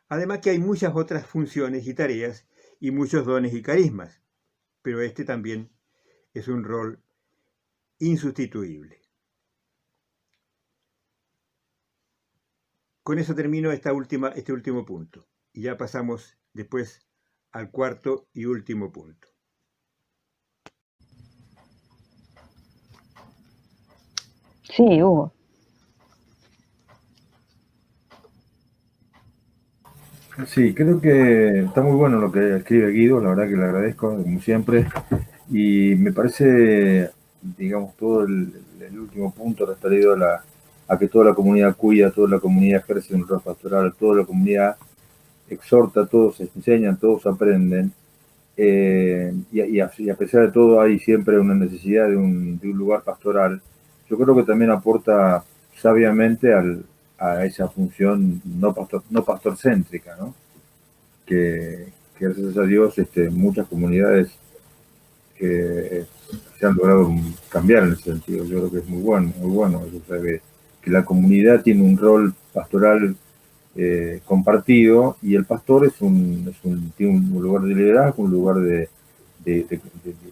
S1: Además que hay muchas otras funciones y tareas y muchos dones y carismas, pero este también es un rol insustituible. Con eso termino este último punto y ya pasamos después al cuarto y último punto.
S2: Sí, Hugo.
S3: Sí, creo que está muy bueno lo que escribe Guido, la verdad que le agradezco, como siempre, y me parece, digamos, todo el último punto referido a que toda la comunidad cuida, toda la comunidad ejerce un rol pastoral, toda la comunidad exhorta, todos enseñan, todos aprenden, y a pesar de todo hay siempre una necesidad de un lugar pastoral. Yo creo que también aporta sabiamente a esa función no pastorcéntrica, ¿no? Que gracias a Dios muchas comunidades se han logrado cambiar en ese sentido. Yo creo que es muy bueno eso, o sea, que la comunidad tiene un rol pastoral compartido, y el pastor tiene un lugar de liderazgo, un lugar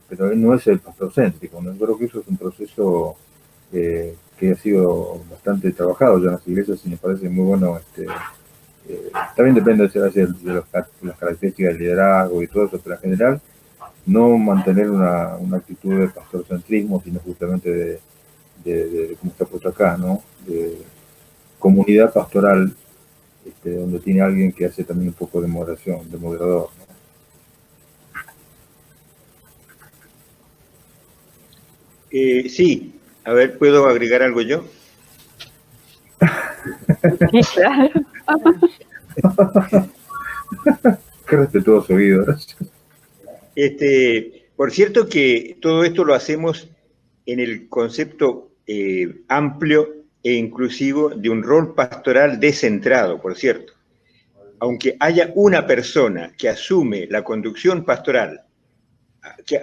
S3: pero él no es el pastorcéntrico, ¿no? Yo creo que eso es un proceso que ha sido bastante trabajado ya en las iglesias, y me parece muy bueno. También depende de las características del liderazgo y todo eso, pero en general no mantener una actitud de pastorcentrismo, sino justamente de como está puesto acá, ¿no? De comunidad pastoral, donde tiene alguien que hace también un poco de moderación, de moderador, ¿no?
S1: Sí, a ver, ¿puedo agregar algo yo?
S2: Sí, claro.
S3: Qué respetuoso, Guido.
S1: Por cierto que todo esto lo hacemos en el concepto amplio e inclusivo de un rol pastoral descentrado, por cierto. Aunque haya una persona que asume la conducción pastoral,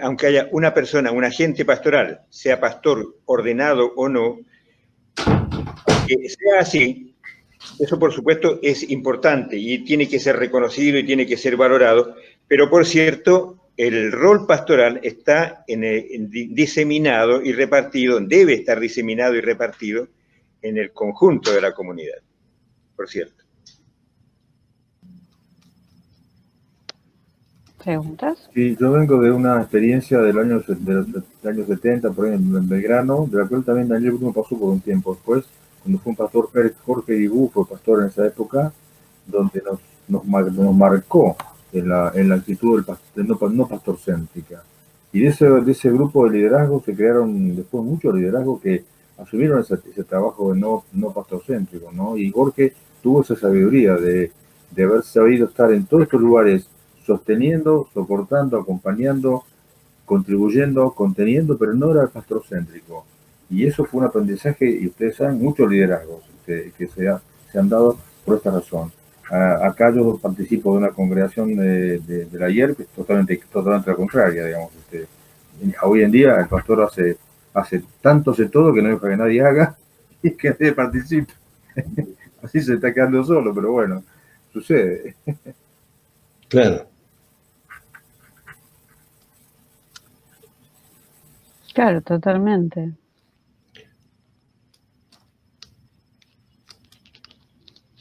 S1: aunque haya una persona, un agente pastoral, sea pastor ordenado o no, que sea así, eso por supuesto es importante y tiene que ser reconocido y tiene que ser valorado, pero por cierto, el rol pastoral está diseminado y repartido, debe estar diseminado y repartido en el conjunto de la comunidad, por cierto.
S2: ¿Preguntas?
S3: Sí, yo vengo de una experiencia del año 70, por ahí en Belgrano, de la cual también Daniel Bruno pasó por un tiempo después, cuando fue un pastor, Jorge Guibú fue pastor en esa época, donde nos marcó en la actitud no pastorcéntrica. Y de ese grupo de liderazgo se crearon después muchos liderazgos que asumieron ese trabajo de no pastorcéntrico, ¿no? Y Jorge tuvo esa sabiduría de haber sabido estar en todos estos lugares sosteniendo, soportando, acompañando, contribuyendo, conteniendo, pero no era pastrocéntrico. Y eso fue un aprendizaje, y ustedes saben, muchos liderazgos que se han dado por esta razón. Acá yo participo de una congregación de la IER que es totalmente la contraria, digamos. Hoy en día el pastor hace todo que no deja que nadie haga y que nadie participe. Así se está quedando solo, pero bueno, sucede.
S4: Claro.
S2: Claro, totalmente.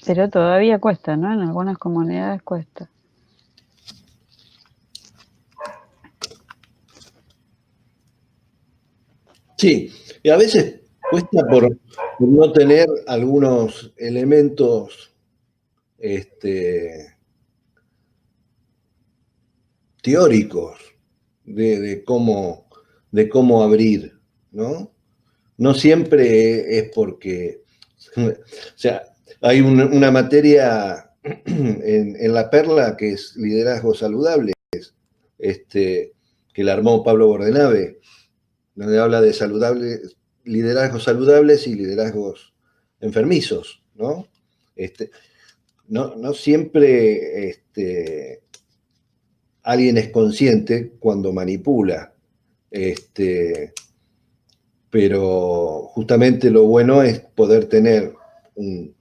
S2: Pero todavía cuesta, ¿no? En algunas comunidades cuesta.
S4: Sí, y a veces cuesta por no tener algunos elementos teóricos de cómo abrir, ¿no? No siempre es porque, o sea, hay una materia en La Perla que es liderazgo saludable, que la armó Pablo Bordenave, donde habla de liderazgos saludables y liderazgos enfermizos, ¿no? No siempre alguien es consciente cuando manipula, pero justamente lo bueno es poder tener un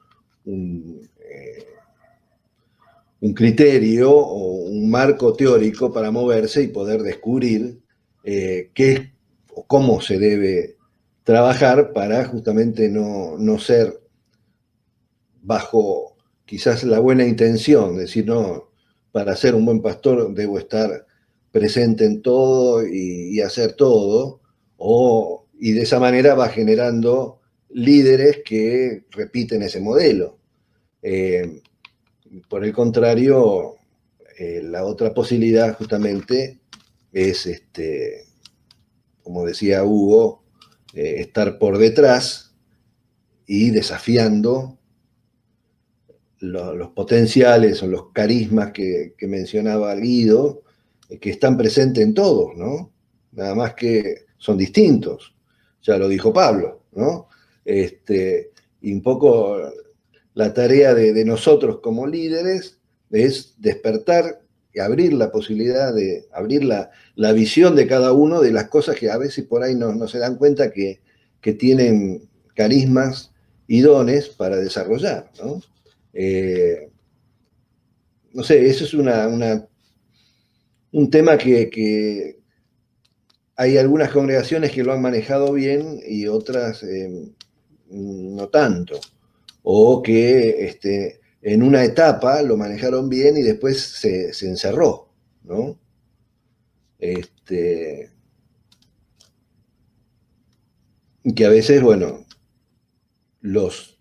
S4: criterio o un marco teórico para moverse y poder descubrir qué o cómo se debe trabajar para justamente no ser bajo quizás la buena intención, decir, no, para ser un buen pastor debo estar presente en todo y hacer todo, y de esa manera va generando líderes que repiten ese modelo. Por el contrario, la otra posibilidad justamente es, como decía Hugo, estar por detrás y desafiando los potenciales o los carismas que mencionaba Guido, que están presentes en todos, ¿no? Nada más que son distintos. Ya lo dijo Pablo, ¿no? Y un poco la tarea de nosotros como líderes es despertar y abrir la posibilidad de abrir la visión de cada uno de las cosas que a veces por ahí no se dan cuenta que tienen carismas y dones para desarrollar, ¿no? No sé, eso es un tema que hay algunas congregaciones que lo han manejado bien y otras no tanto. O que en una etapa lo manejaron bien y después se encerró, ¿no? Que a veces, bueno, los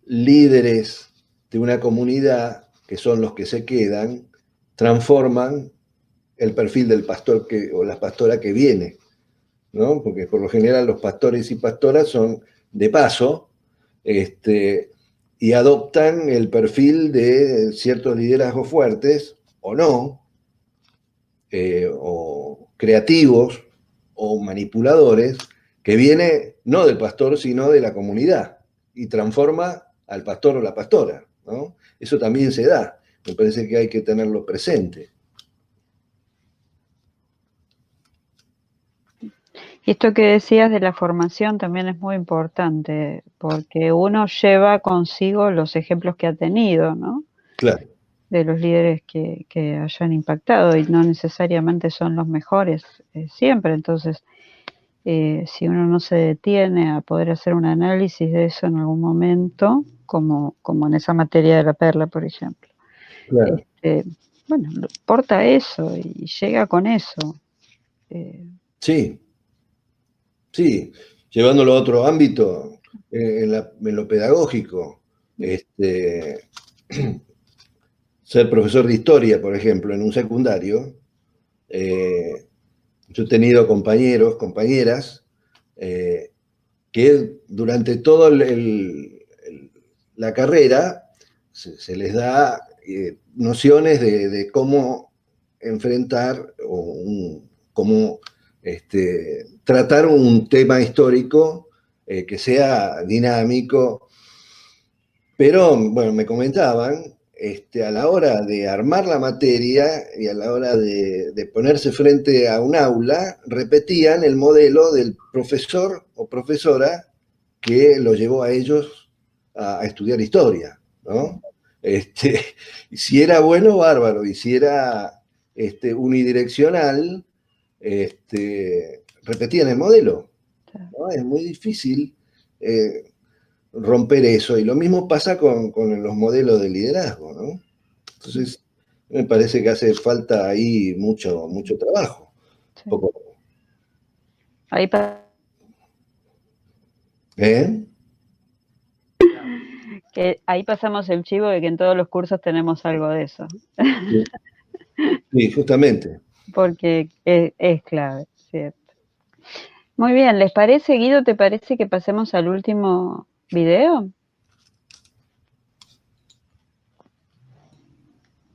S4: líderes de una comunidad, que son los que se quedan, transforman el perfil del pastor o la pastora que viene, ¿no? Porque por lo general los pastores y pastoras son de paso, y adoptan el perfil de ciertos liderazgos fuertes, o no, o creativos, o manipuladores, que viene no del pastor, sino de la comunidad, y transforma al pastor o la pastora, ¿no? Eso también se da, me parece que hay que tenerlo presente.
S2: Y esto que decías de la formación también es muy importante, porque uno lleva consigo los ejemplos que ha tenido, ¿no?
S4: Claro.
S2: De los líderes que hayan impactado, y no necesariamente son los mejores siempre. Entonces, si uno no se detiene a poder hacer un análisis de eso en algún momento, como en esa materia de La Perla, por ejemplo,
S4: Claro.
S2: Bueno, porta eso y llega con eso.
S4: Sí, sí, llevándolo a otro ámbito, en lo pedagógico, ser profesor de historia, por ejemplo, en un secundario, yo he tenido compañeros, compañeras, que durante toda la carrera se les da nociones de cómo enfrentar cómo tratar un tema histórico que sea dinámico. Pero, bueno, me comentaban, a la hora de armar la materia y a la hora de ponerse frente a un aula, repetían el modelo del profesor o profesora que lo llevó a ellos a estudiar historia, ¿no? Si era bueno, bárbaro, y si era unidireccional, repetían el modelo, ¿no? Es muy difícil romper eso, y lo mismo pasa con los modelos de liderazgo, ¿no? Entonces, me parece que hace falta ahí mucho trabajo.
S2: Sí.
S4: Poco.
S2: Ahí que ahí pasamos el chivo de que en todos los cursos tenemos algo de eso.
S4: Sí, justamente.
S2: Porque es clave, ¿cierto? Muy bien, ¿les parece, Guido, te parece que pasemos al último video?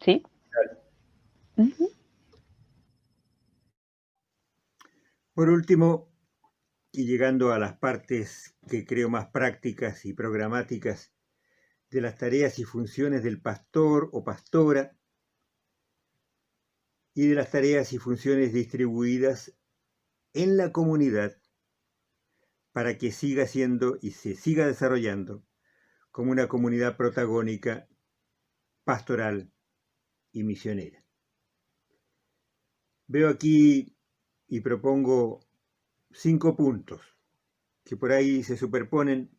S2: ¿Sí? Uh-huh.
S1: Por último, y llegando a las partes que creo más prácticas y programáticas de las tareas y funciones del pastor o pastora y de las tareas y funciones distribuidas en la comunidad para que siga siendo y se siga desarrollando como una comunidad protagónica, pastoral y misionera. Veo aquí y propongo 5 puntos que por ahí se superponen,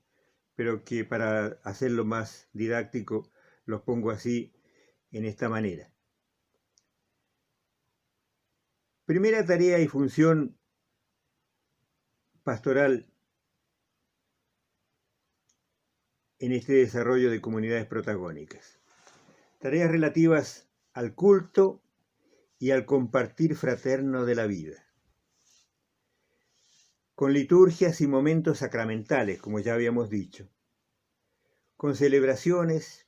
S1: pero que para hacerlo más didáctico los pongo así, en esta manera. Primera tarea y función pastoral en este desarrollo de comunidades protagónicas. Tareas relativas al culto y al compartir fraterno de la vida, con liturgias y momentos sacramentales, como ya habíamos dicho, con celebraciones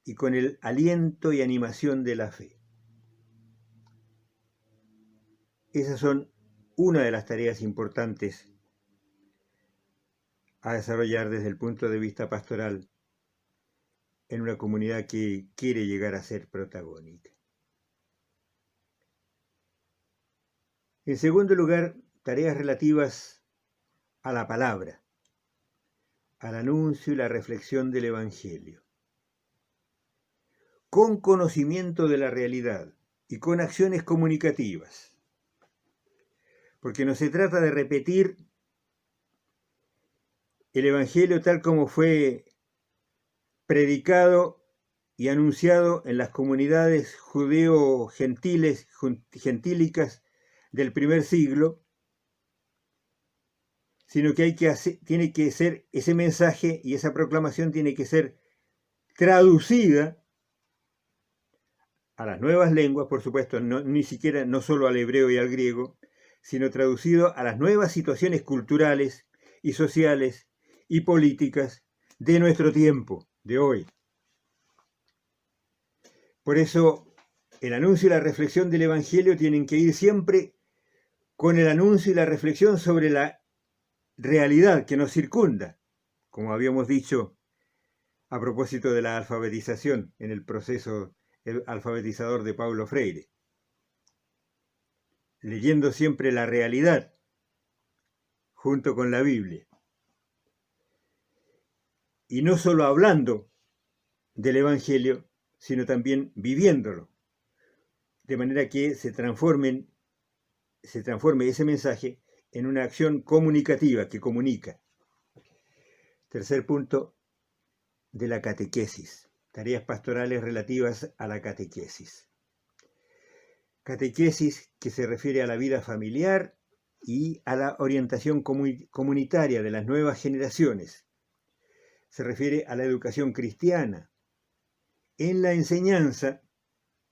S1: y con el aliento y animación de la fe. Esas son una de las tareas importantes a desarrollar desde el punto de vista pastoral en una comunidad que quiere llegar a ser protagónica. En segundo lugar, tareas relativas a la palabra, al anuncio y la reflexión del Evangelio, con conocimiento de la realidad y con acciones comunicativas, porque no se trata de repetir el Evangelio tal como fue predicado y anunciado en las comunidades gentílicas del primer siglo, sino que tiene que ser ese mensaje y esa proclamación tiene que ser traducida a las nuevas lenguas, por supuesto, no solo al hebreo y al griego, sino traducido a las nuevas situaciones culturales y sociales y políticas de nuestro tiempo, de hoy. Por eso, el anuncio y la reflexión del Evangelio tienen que ir siempre con el anuncio y la reflexión sobre la realidad que nos circunda, como habíamos dicho a propósito de la alfabetización en el proceso alfabetizador de Paulo Freire. Leyendo siempre la realidad junto con la Biblia. Y no solo hablando del Evangelio, sino también viviéndolo, de manera que se transforme ese mensaje en una acción comunicativa que comunica. Tercer punto de la catequesis, tareas pastorales relativas a la catequesis. Catequesis que se refiere a la vida familiar y a la orientación comunitaria de las nuevas generaciones. Se refiere a la educación cristiana, en la enseñanza,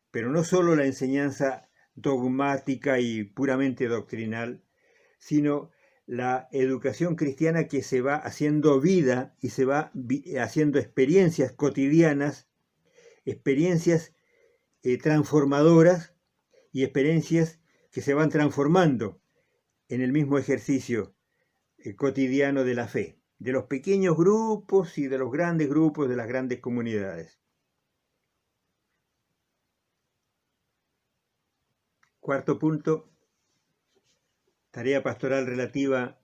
S1: pero no solo la enseñanza dogmática y puramente doctrinal, sino la educación cristiana que se va haciendo vida y se va haciendo experiencias cotidianas, experiencias transformadoras y experiencias que se van transformando en el mismo ejercicio cotidiano de la fe, de los pequeños grupos y de los grandes grupos, de las grandes comunidades. Cuarto punto, tarea pastoral relativa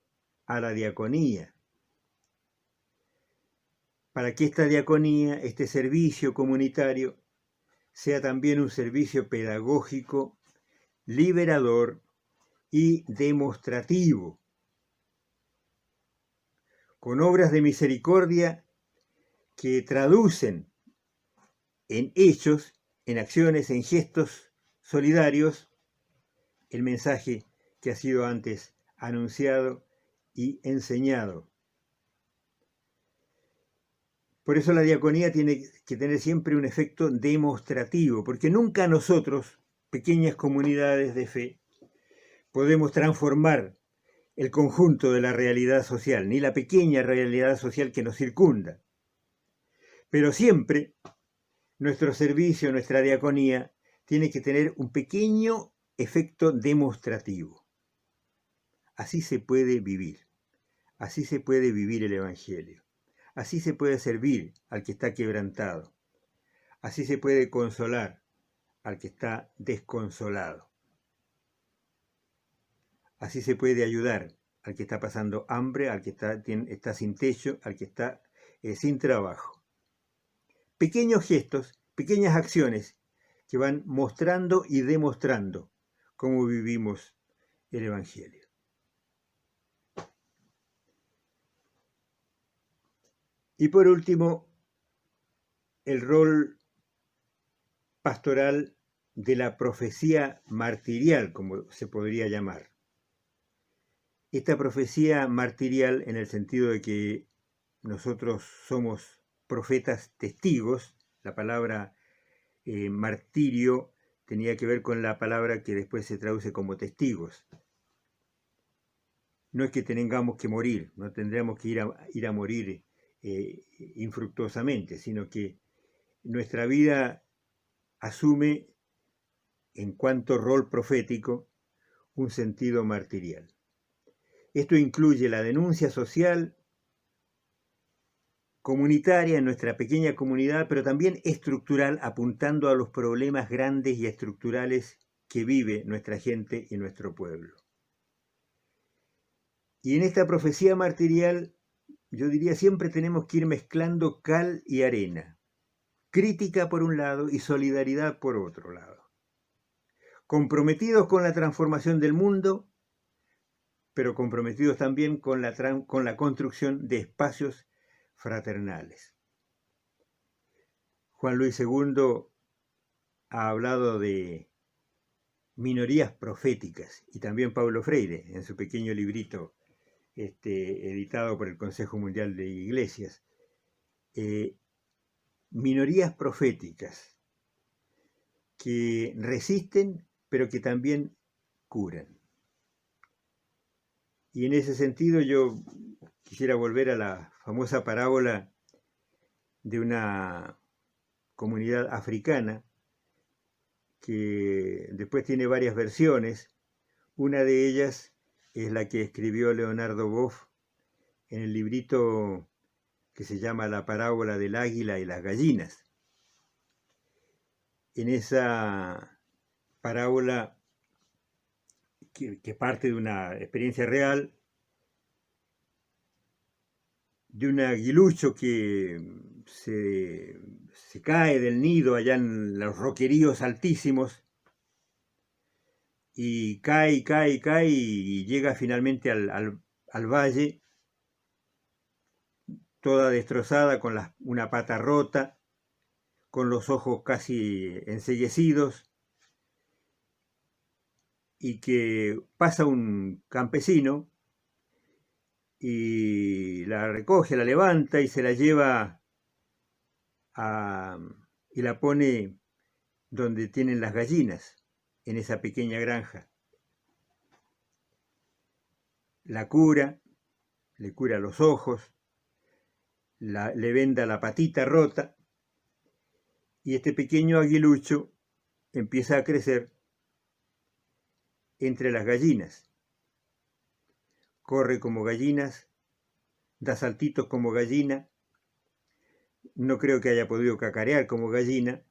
S1: a la diaconía. Para que esta diaconía, este servicio comunitario, sea también un servicio pedagógico, liberador y demostrativo, con obras de misericordia que traducen en hechos, en acciones, en gestos solidarios, el mensaje que ha sido antes anunciado y enseñado. Por eso la diaconía tiene que tener siempre un efecto demostrativo, porque nunca nosotros, pequeñas comunidades de fe, podemos transformar el conjunto de la realidad social, ni la pequeña realidad social que nos circunda. Pero siempre nuestro servicio, nuestra diaconía, tiene que tener un pequeño efecto demostrativo. Así se puede vivir el Evangelio. Así se puede servir al que está quebrantado. Así se puede consolar al que está desconsolado. Así se puede ayudar al que está pasando hambre, al que está sin techo, al que está sin trabajo. Pequeños gestos, pequeñas acciones que van mostrando y demostrando cómo vivimos el Evangelio. Y por último, el rol pastoral de la profecía martirial, como se podría llamar. Esta profecía martirial, en el sentido de que nosotros somos profetas testigos, la palabra martirio tenía que ver con la palabra que después se traduce como testigos. No es que tengamos que morir, no tendríamos que ir a morir infructuosamente, sino que nuestra vida asume, en cuanto rol profético, un sentido martirial. Esto incluye la denuncia social, comunitaria en nuestra pequeña comunidad, pero también estructural, apuntando a los problemas grandes y estructurales que vive nuestra gente y nuestro pueblo. Y en esta profecía martirial, yo diría, siempre tenemos que ir mezclando cal y arena, crítica por un lado y solidaridad por otro lado. Comprometidos con la transformación del mundo, pero comprometidos también con la construcción de espacios fraternales. Juan Luis II ha hablado de minorías proféticas, y también Paulo Freire, en su pequeño librito editado por el Consejo Mundial de Iglesias. Minorías proféticas que resisten, pero que también curan. Y en ese sentido yo quisiera volver a la famosa parábola de una comunidad africana que después tiene varias versiones. Una de ellas es la que escribió Leonardo Boff en el librito que se llama La parábola del águila y las gallinas. En esa parábola, que parte de una experiencia real, de un aguilucho que se cae del nido allá en los roqueríos altísimos, y cae y llega finalmente al valle, toda destrozada, con una pata rota, con los ojos casi enceguecidos, y que pasa un campesino y la recoge, la levanta y se la lleva y la pone donde tienen las gallinas, en esa pequeña granja. La cura, le cura los ojos, le venda la patita rota, y este pequeño aguilucho empieza a crecer entre las gallinas. Corre como gallinas, da saltitos como gallina. No creo que haya podido cacarear como gallina,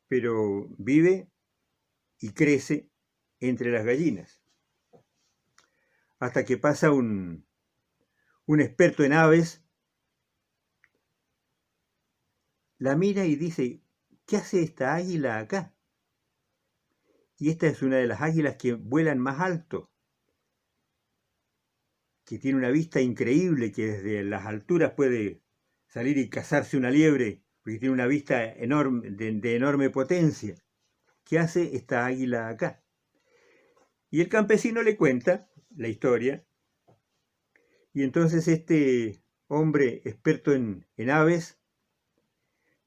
S1: pero vive y crece entre las gallinas. Hasta que pasa un experto en aves, la mira y dice, ¿qué hace esta águila acá? Y esta es una de las águilas que vuelan más alto, que tiene una vista increíble, que desde las alturas puede salir y cazarse una liebre, porque tiene una vista enorme, de enorme potencia. ¿Qué hace esta águila acá? Y el campesino le cuenta la historia, y entonces este hombre experto en aves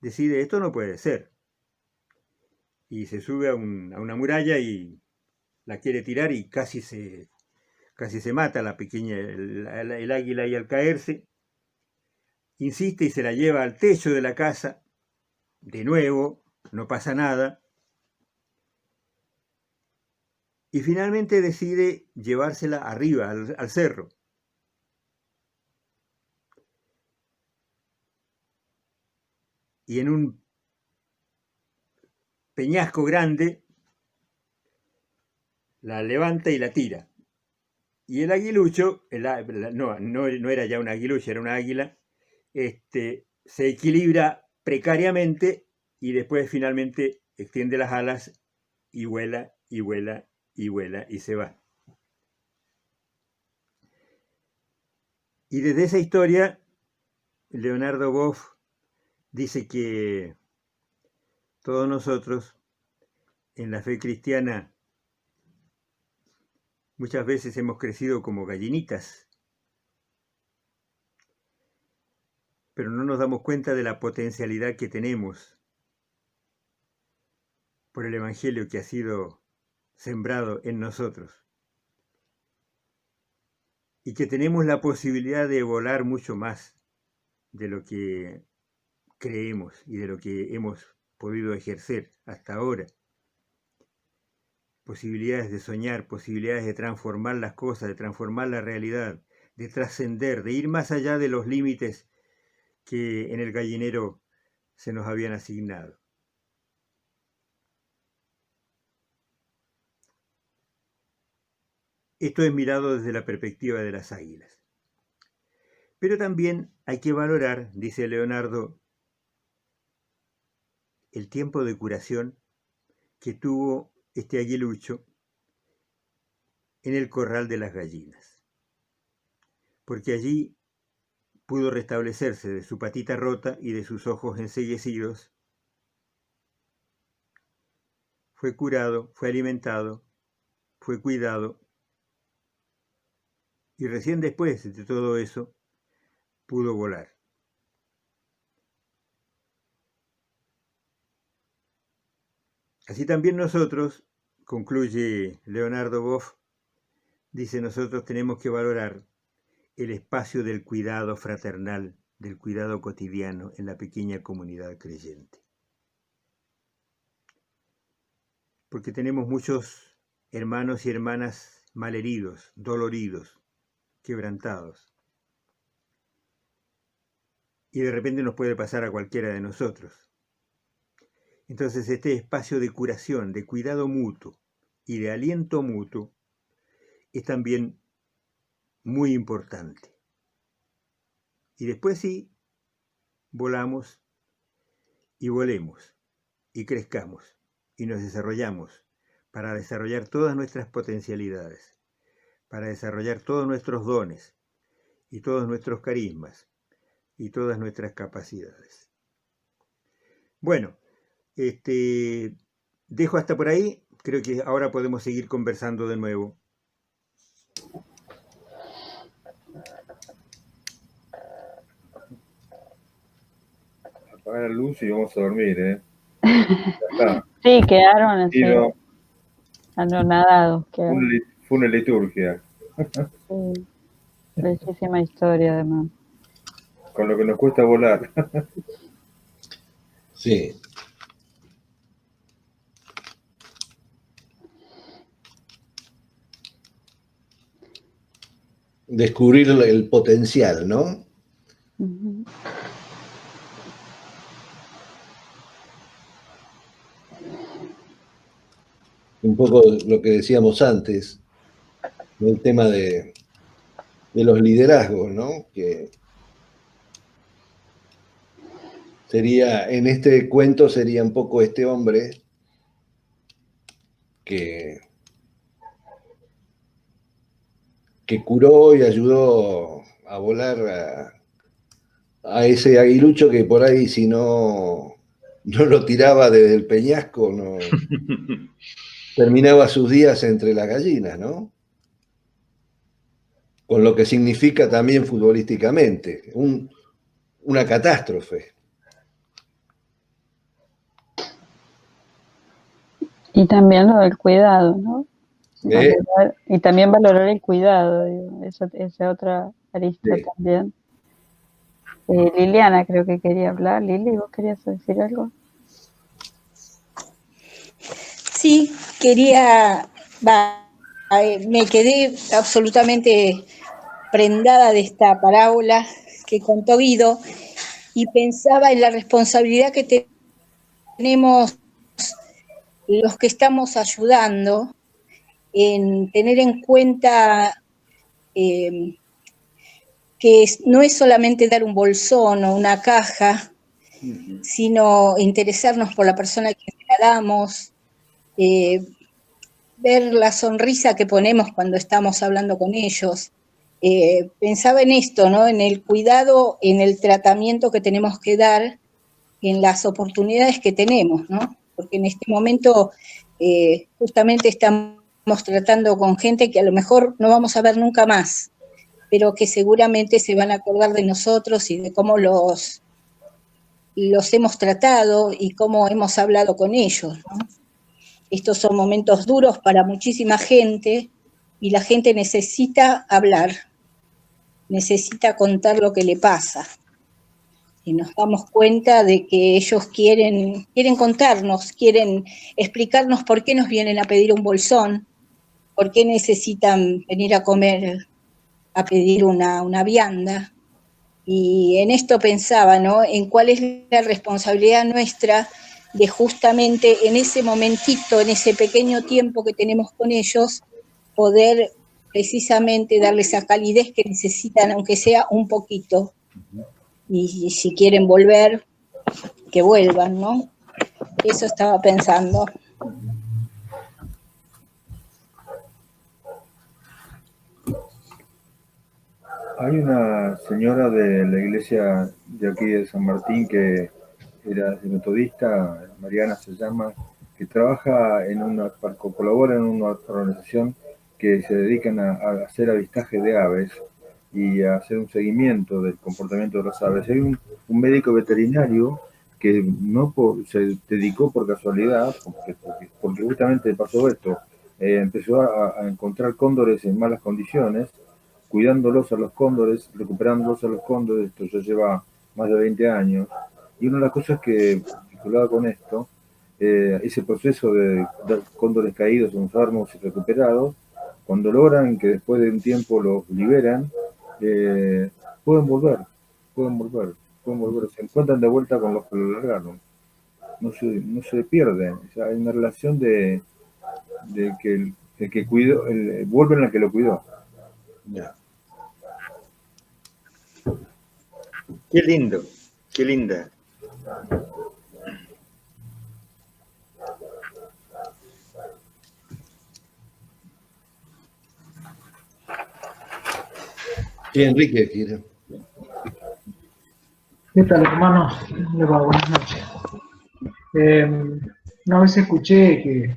S1: decide, esto no puede ser. Y se sube a una muralla y la quiere tirar y casi se mata la pequeña, el águila, y al caerse insiste y se la lleva al techo de la casa. De nuevo, no pasa nada. Y finalmente decide llevársela arriba, al cerro. Y en un peñasco grande la levanta y la tira. Y el aguilucho, no era ya un aguilucho, era una águila, se equilibra precariamente y después finalmente extiende las alas y vuela y vuela y vuela y se va. Y desde esa historia, Leonardo Boff dice que todos nosotros en la fe cristiana muchas veces hemos crecido como gallinitas, pero no nos damos cuenta de la potencialidad que tenemos por el Evangelio que ha sido sembrado en nosotros. Y que tenemos la posibilidad de volar mucho más de lo que creemos y de lo que hemos podido ejercer hasta ahora. Posibilidades de soñar, posibilidades de transformar las cosas, de transformar la realidad, de trascender, de ir más allá de los límites que en el gallinero se nos habían asignado. Esto es mirado desde la perspectiva de las águilas. Pero también hay que valorar, dice Leonardo, el tiempo de curación que tuvo este aguilucho en el corral de las gallinas. Porque allí pudo restablecerse de su patita rota y de sus ojos enceguecidos. Fue curado, fue alimentado, fue cuidado. Y recién después de todo eso, pudo volar. Así también nosotros, concluye Leonardo Boff, dice, nosotros tenemos que valorar el espacio del cuidado fraternal, del cuidado cotidiano en la pequeña comunidad creyente. Porque tenemos muchos hermanos y hermanas malheridos, doloridos, quebrantados. Y de repente nos puede pasar a cualquiera de nosotros. Entonces este espacio de curación, de cuidado mutuo y de aliento mutuo es también muy importante. Y después sí, volamos y volemos y crezcamos y nos desarrollamos para desarrollar todas nuestras potencialidades, para desarrollar todos nuestros dones y todos nuestros carismas y todas nuestras capacidades. Bueno, dejo hasta por ahí. Creo que ahora podemos seguir conversando de nuevo.
S3: Apagar la luz y vamos a dormir, ¿eh? Ya está.
S2: Sí, quedaron así,
S3: Pero
S2: anonadados.
S3: fue una liturgia.
S2: Sí, bellísima historia además.
S3: Con lo que nos cuesta volar.
S4: Sí. descubrir el potencial, ¿no?
S2: Ujú.
S4: Un poco lo que decíamos antes, el tema de los liderazgos, ¿no? Que sería, en este cuento sería un poco este hombre que curó y ayudó a volar a ese aguilucho que por ahí si no lo tiraba desde el peñasco, no terminaba sus días entre las gallinas, ¿no? Con lo que significa también futbolísticamente, una catástrofe.
S2: Y también lo del cuidado, ¿no?
S4: ¿Eh?
S2: Y también valorar el cuidado, digo, esa otra arista
S4: Sí.
S2: también. Liliana creo que quería hablar. Lili, ¿vos querías decir algo?
S8: Sí, me quedé absolutamente prendada de esta parábola que contó Guido y pensaba en la responsabilidad que tenemos los que estamos ayudando en tener en cuenta que no es solamente dar un bolsón o una caja, sino interesarnos por la persona que la damos, ver la sonrisa que ponemos cuando estamos hablando con ellos. Pensaba en esto, ¿no? En el cuidado, en el tratamiento que tenemos que dar, en las oportunidades que tenemos, ¿no? Porque en este momento justamente estamos tratando con gente que a lo mejor no vamos a ver nunca más, pero que seguramente se van a acordar de nosotros y de cómo los hemos tratado y cómo hemos hablado con ellos, ¿no? Estos son momentos duros para muchísima gente y la gente necesita hablar, necesita contar lo que le pasa. Y nos damos cuenta de que ellos quieren contarnos, quieren explicarnos por qué nos vienen a pedir un bolsón, por qué necesitan venir a comer, a pedir una vianda. Y en esto pensaba, ¿no? En cuál es la responsabilidad nuestra de justamente en ese momentito, en ese pequeño tiempo que tenemos con ellos, poder precisamente darles esa calidez que necesitan, aunque sea un poquito. Y si quieren volver, que vuelvan, ¿no? Eso estaba pensando.
S3: Hay una señora de la iglesia de aquí de San Martín que era metodista, Mariana se llama, que trabaja colabora en una organización que se dedican a hacer avistaje de aves y a hacer un seguimiento del comportamiento de las aves. Hay un médico veterinario que se dedicó por casualidad, porque justamente pasó esto, empezó a encontrar cóndores en malas condiciones, cuidándolos a los cóndores, recuperándolos a los cóndores, esto ya lleva más de 20 años. Y una de las cosas que, vinculada con esto, ese proceso de cóndores caídos, enfermos y recuperados, cuando logran que después de un tiempo los liberan, pueden volver, se encuentran de vuelta con los que lo largaron. No se pierden. O sea, hay una relación de que el que cuidó, vuelven al que lo cuidó.
S4: Ya.
S1: Qué lindo, qué linda.
S4: Sí, Enrique, quiere.
S9: ¿Qué tal, hermanos? ¿Cómo les va? Buenas noches. Una vez escuché que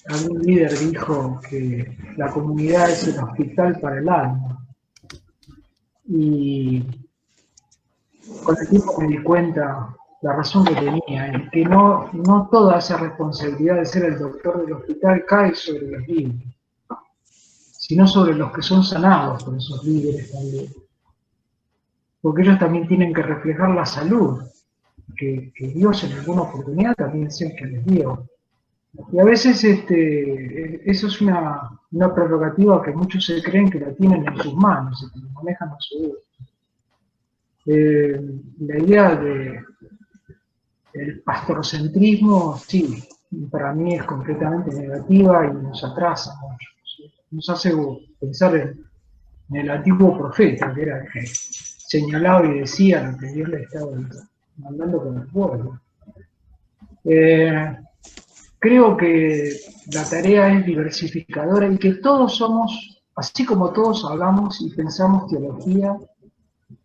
S9: algún líder dijo que la comunidad es el hospital para el alma. Y con el tiempo me di cuenta la razón que tenía, en que no toda esa responsabilidad de ser el doctor del hospital cae sobre los líderes, sino sobre los que son sanados por esos líderes también. Porque ellos también tienen que reflejar la salud que Dios en alguna oportunidad también es el que les dio. Y a veces eso es una una prerrogativa que muchos se creen que la tienen en sus manos y que la manejan a su gusto. La idea del pastorcentrismo, sí, para mí es completamente negativa y nos atrasa mucho. Nos hace pensar en el antiguo profeta, que era el que señalaba y decía lo que Dios le estaba mandando con el pueblo. Creo que la tarea es diversificadora y que todos somos, así como todos hablamos y pensamos teología,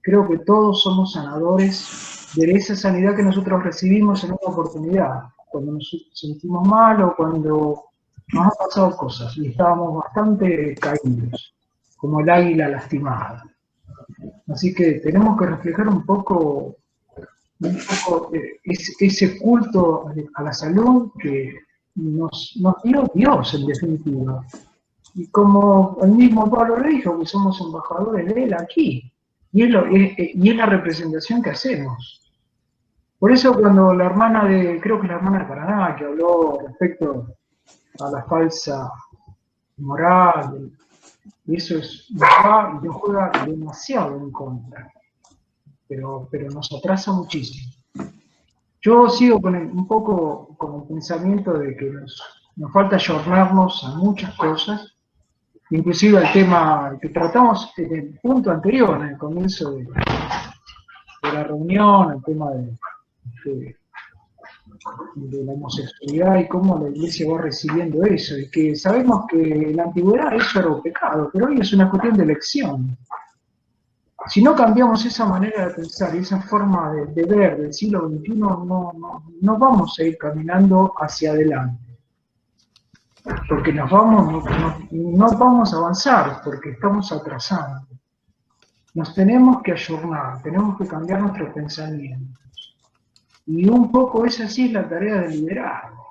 S9: creo que todos somos sanadores de esa sanidad que nosotros recibimos en una oportunidad, cuando nos sentimos mal o cuando nos han pasado cosas y estábamos bastante caídos, como el águila lastimada. Así que tenemos que reflejar un poco ese culto a la salud que nos dio Dios, en definitiva. Y como el mismo Pablo le dijo, que somos embajadores de Él aquí. Y es la representación que hacemos. Por eso cuando la hermana creo que la hermana de Paraná, que habló respecto a la falsa moral, y eso nos juega demasiado en contra, pero nos atrasa muchísimo. Yo sigo un poco con el pensamiento de que nos falta ayornarnos a muchas cosas, inclusive al tema que tratamos en el punto anterior, en el comienzo de la reunión, el tema de la homosexualidad y cómo la Iglesia va recibiendo eso, y que sabemos que en la antigüedad eso era un pecado, pero hoy es una cuestión de elección. Si no cambiamos esa manera de pensar y esa forma de ver del siglo XXI, no vamos a ir caminando hacia adelante. Porque no vamos a avanzar, porque estamos atrasando. Nos tenemos que ayornar, tenemos que cambiar nuestros pensamientos. Y un poco esa sí es la tarea del liderazgo.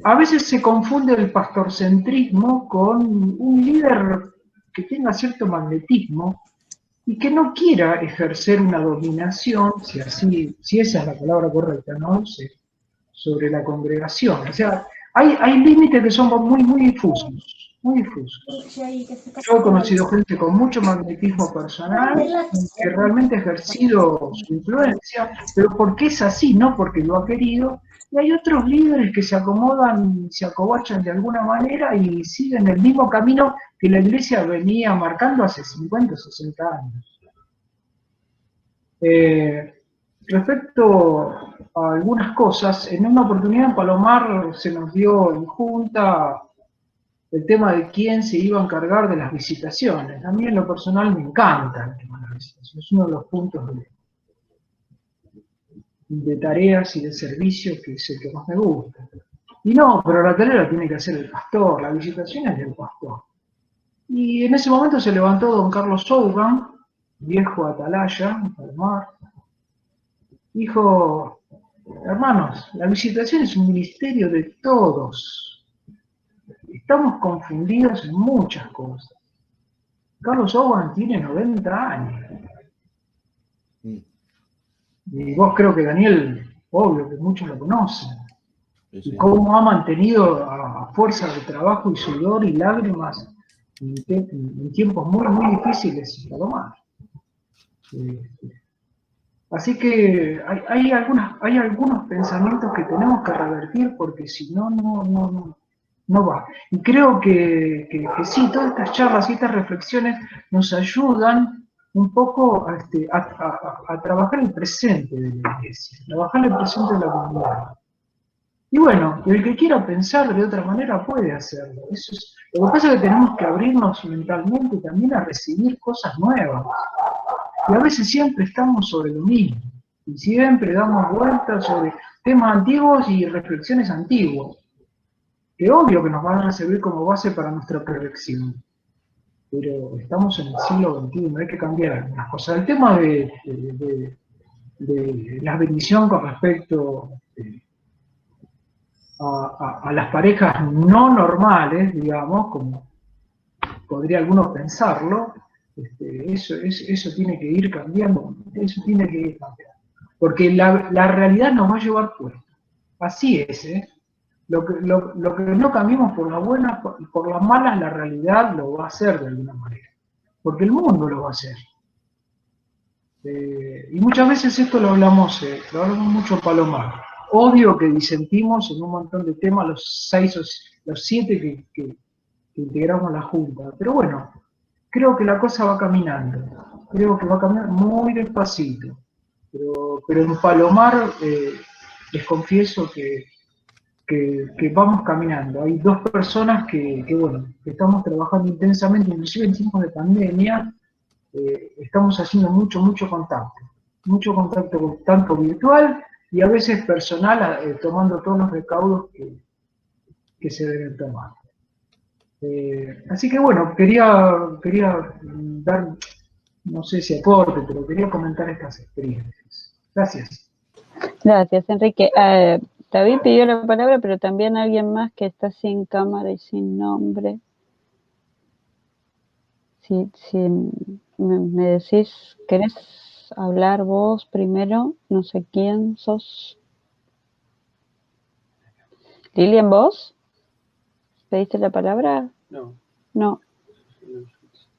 S9: A veces se confunde el pastorcentrismo con un líder que tenga cierto magnetismo y que no quiera ejercer una dominación, si esa es la palabra correcta, ¿no? Sobre la congregación. O sea, hay límites que son muy, muy difusos, muy difusos. Yo he conocido gente con mucho magnetismo personal que realmente ha ejercido su influencia, pero porque es así, no porque lo ha querido. Y hay otros líderes que se acomodan, se acobachan de alguna manera y siguen el mismo camino que la Iglesia venía marcando hace 50 o 60 años. Respecto a algunas cosas, en una oportunidad en Palomar se nos dio en junta el tema de quién se iba a encargar de las visitaciones. A mí en lo personal me encanta el tema de las visitaciones, es uno de los puntos de tareas y de servicios que es el que más me gusta. Y no, pero la tarea la tiene que hacer el pastor, la visitación es del pastor. Y en ese momento se levantó don Carlos Sougan, viejo atalaya, en Palomar, dijo: hermanos, la visitación es un ministerio de todos. Estamos confundidos en muchas cosas. Carlos Sougan tiene 90 años. Y vos creo que Daniel, obvio que muchos lo conocen. Y cómo ha mantenido a fuerza de trabajo y sudor y lágrimas en tiempos muy, muy difíciles para tomar. Así que hay algunos pensamientos que tenemos que revertir porque si no, no va. Y creo que sí, todas estas charlas y estas reflexiones nos ayudan un poco a trabajar el presente de la Iglesia, trabajar el presente de la comunidad. Y bueno, el que quiera pensar de otra manera puede hacerlo. Lo que pasa es que tenemos que abrirnos mentalmente también a recibir cosas nuevas. Y a veces siempre estamos sobre lo mismo. Y siempre damos vueltas sobre temas antiguos y reflexiones antiguas. Que obvio que nos van a servir como base para nuestra corrección. Pero estamos en el siglo XXI, hay que cambiar algunas cosas. El tema de la bendición con respecto a las parejas no normales, digamos, como podría algunos pensarlo, eso tiene que ir cambiando, porque la realidad nos va a llevar puesto. Así es, ¿eh? Lo que no cambiemos por las buenas, por las malas, la realidad lo va a hacer de alguna manera. Porque el mundo lo va a hacer. Y muchas veces esto lo hablamos mucho en Palomar. Obvio que disentimos en un montón de temas, los 7 que integramos la Junta. Pero bueno, creo que la cosa va caminando. Creo que va a caminar muy despacito. Pero en Palomar les confieso que vamos caminando. Hay 2 personas que que estamos trabajando intensamente, inclusive en tiempos de pandemia, estamos haciendo mucho contacto tanto virtual y a veces personal, tomando todos los recaudos que se deben tomar. Así que bueno, quería dar, no sé si aporte, pero quería comentar estas experiencias. Gracias.
S2: Gracias, Enrique. David pidió la palabra, pero también alguien más que está sin cámara y sin nombre. Si me decís, ¿querés hablar vos primero? No sé quién sos. ¿Lilian, vos? ¿Pediste la palabra?
S10: No.
S2: No.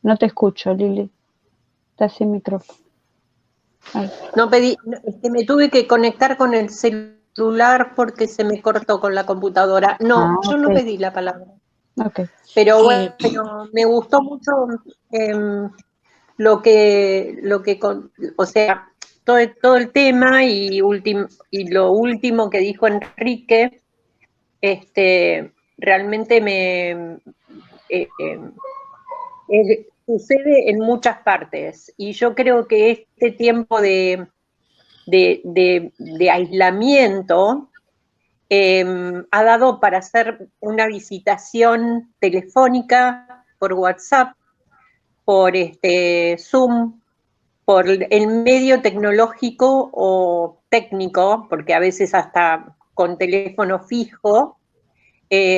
S2: No te escucho, Lili. Estás sin micrófono. Ay.
S11: No pedí, me tuve que conectar con el celular porque se me cortó con la computadora. No, yo no pedí la palabra.
S2: Okay.
S11: Pero bueno, me gustó mucho o sea, todo el tema y lo último que dijo Enrique, realmente sucede en muchas partes. Y yo creo que este tiempo de aislamiento ha dado para hacer una visitación telefónica por WhatsApp, por Zoom, por el medio tecnológico o técnico, porque a veces hasta con teléfono fijo.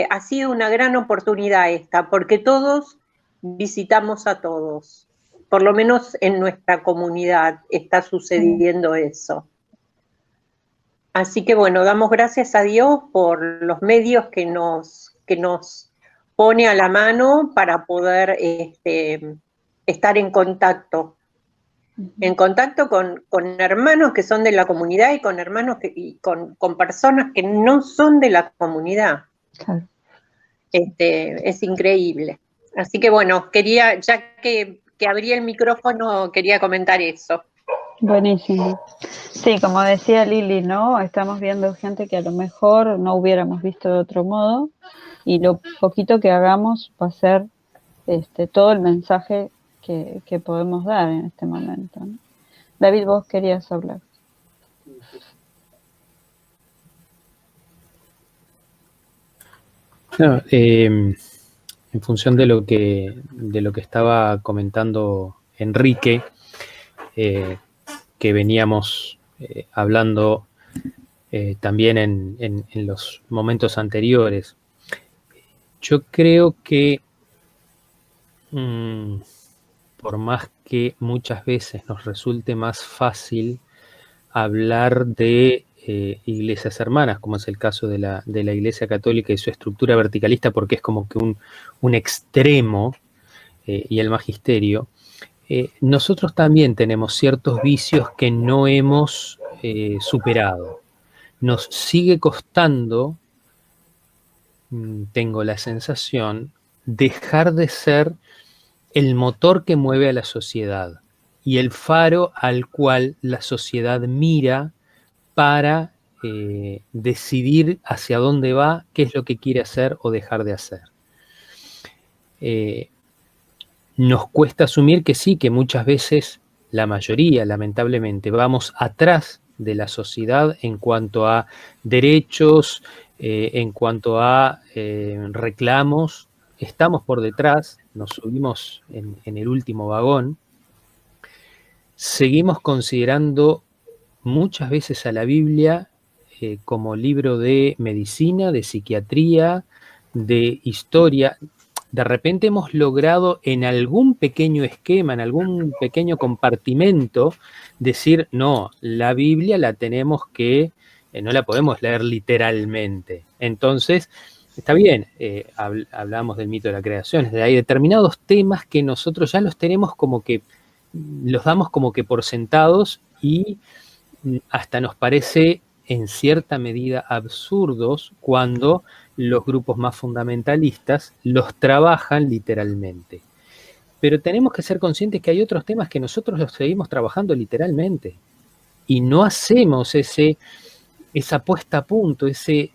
S11: Ha sido una gran oportunidad esta, porque todos visitamos a todos. Por lo menos en nuestra comunidad está sucediendo eso. Así que bueno, damos gracias a Dios por los medios que nos pone a la mano para poder estar en contacto. En contacto con hermanos que son de la comunidad y con hermanos con personas que no son de la comunidad.
S2: Claro.
S11: Es increíble. Así que bueno, ya que abrí el micrófono, quería comentar eso.
S2: Buenísimo. Sí, como decía Lili, ¿no? Estamos viendo gente que a lo mejor no hubiéramos visto de otro modo, y lo poquito que hagamos va a ser todo el mensaje que podemos dar en este momento, ¿no? David, vos querías hablar.
S6: No, en función de lo que estaba comentando Enrique, que veníamos hablando también en los momentos anteriores, yo creo que por más que muchas veces nos resulte más fácil hablar de iglesias hermanas, como es el caso de la Iglesia Católica y su estructura verticalista, porque es como que un extremo, y el magisterio, nosotros también tenemos ciertos vicios que no hemos superado. Nos sigue costando, tengo la sensación, dejar de ser el motor que mueve a la sociedad y el faro al cual la sociedad mira para decidir hacia dónde va, qué es lo que quiere hacer o dejar de hacer. Nos cuesta asumir que sí, que muchas veces, la mayoría, lamentablemente, vamos atrás de la sociedad en cuanto a derechos, en cuanto a reclamos. Estamos por detrás, nos subimos en el último vagón. Seguimos considerando muchas veces a la Biblia como libro de medicina, de psiquiatría, de historia. De repente hemos logrado en algún pequeño esquema, en algún pequeño compartimento, decir, no, la Biblia la tenemos que no la podemos leer literalmente. Entonces, está bien, hablamos del mito de la creación, es decir, hay determinados temas que nosotros ya los tenemos como que, los damos como que por sentados y hasta nos parece en cierta medida absurdos cuando los grupos más fundamentalistas los trabajan literalmente. Pero tenemos que ser conscientes que hay otros temas que nosotros los seguimos trabajando literalmente y no hacemos esa puesta a punto, ese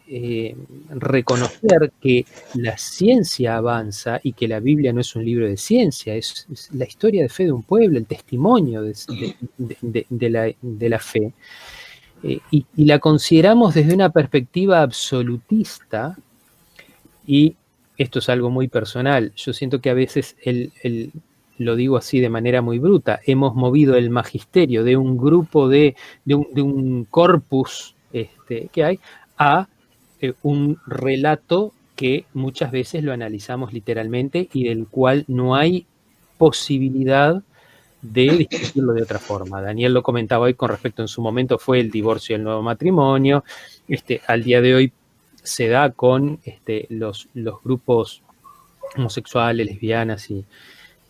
S6: reconocer que la ciencia avanza y que la Biblia no es un libro de ciencia, es la historia de fe de un pueblo, el testimonio de la fe. Y la consideramos desde una perspectiva absolutista, y esto es algo muy personal. Yo siento que a veces, lo digo así de manera muy bruta, hemos movido el magisterio de un grupo, de un corpus que hay, a un relato que muchas veces lo analizamos literalmente y del cual no hay posibilidad de discutirlo de otra forma. Daniel lo comentaba hoy con respecto, en su momento fue el divorcio y el nuevo matrimonio. Al día de hoy se da con los grupos homosexuales, lesbianas,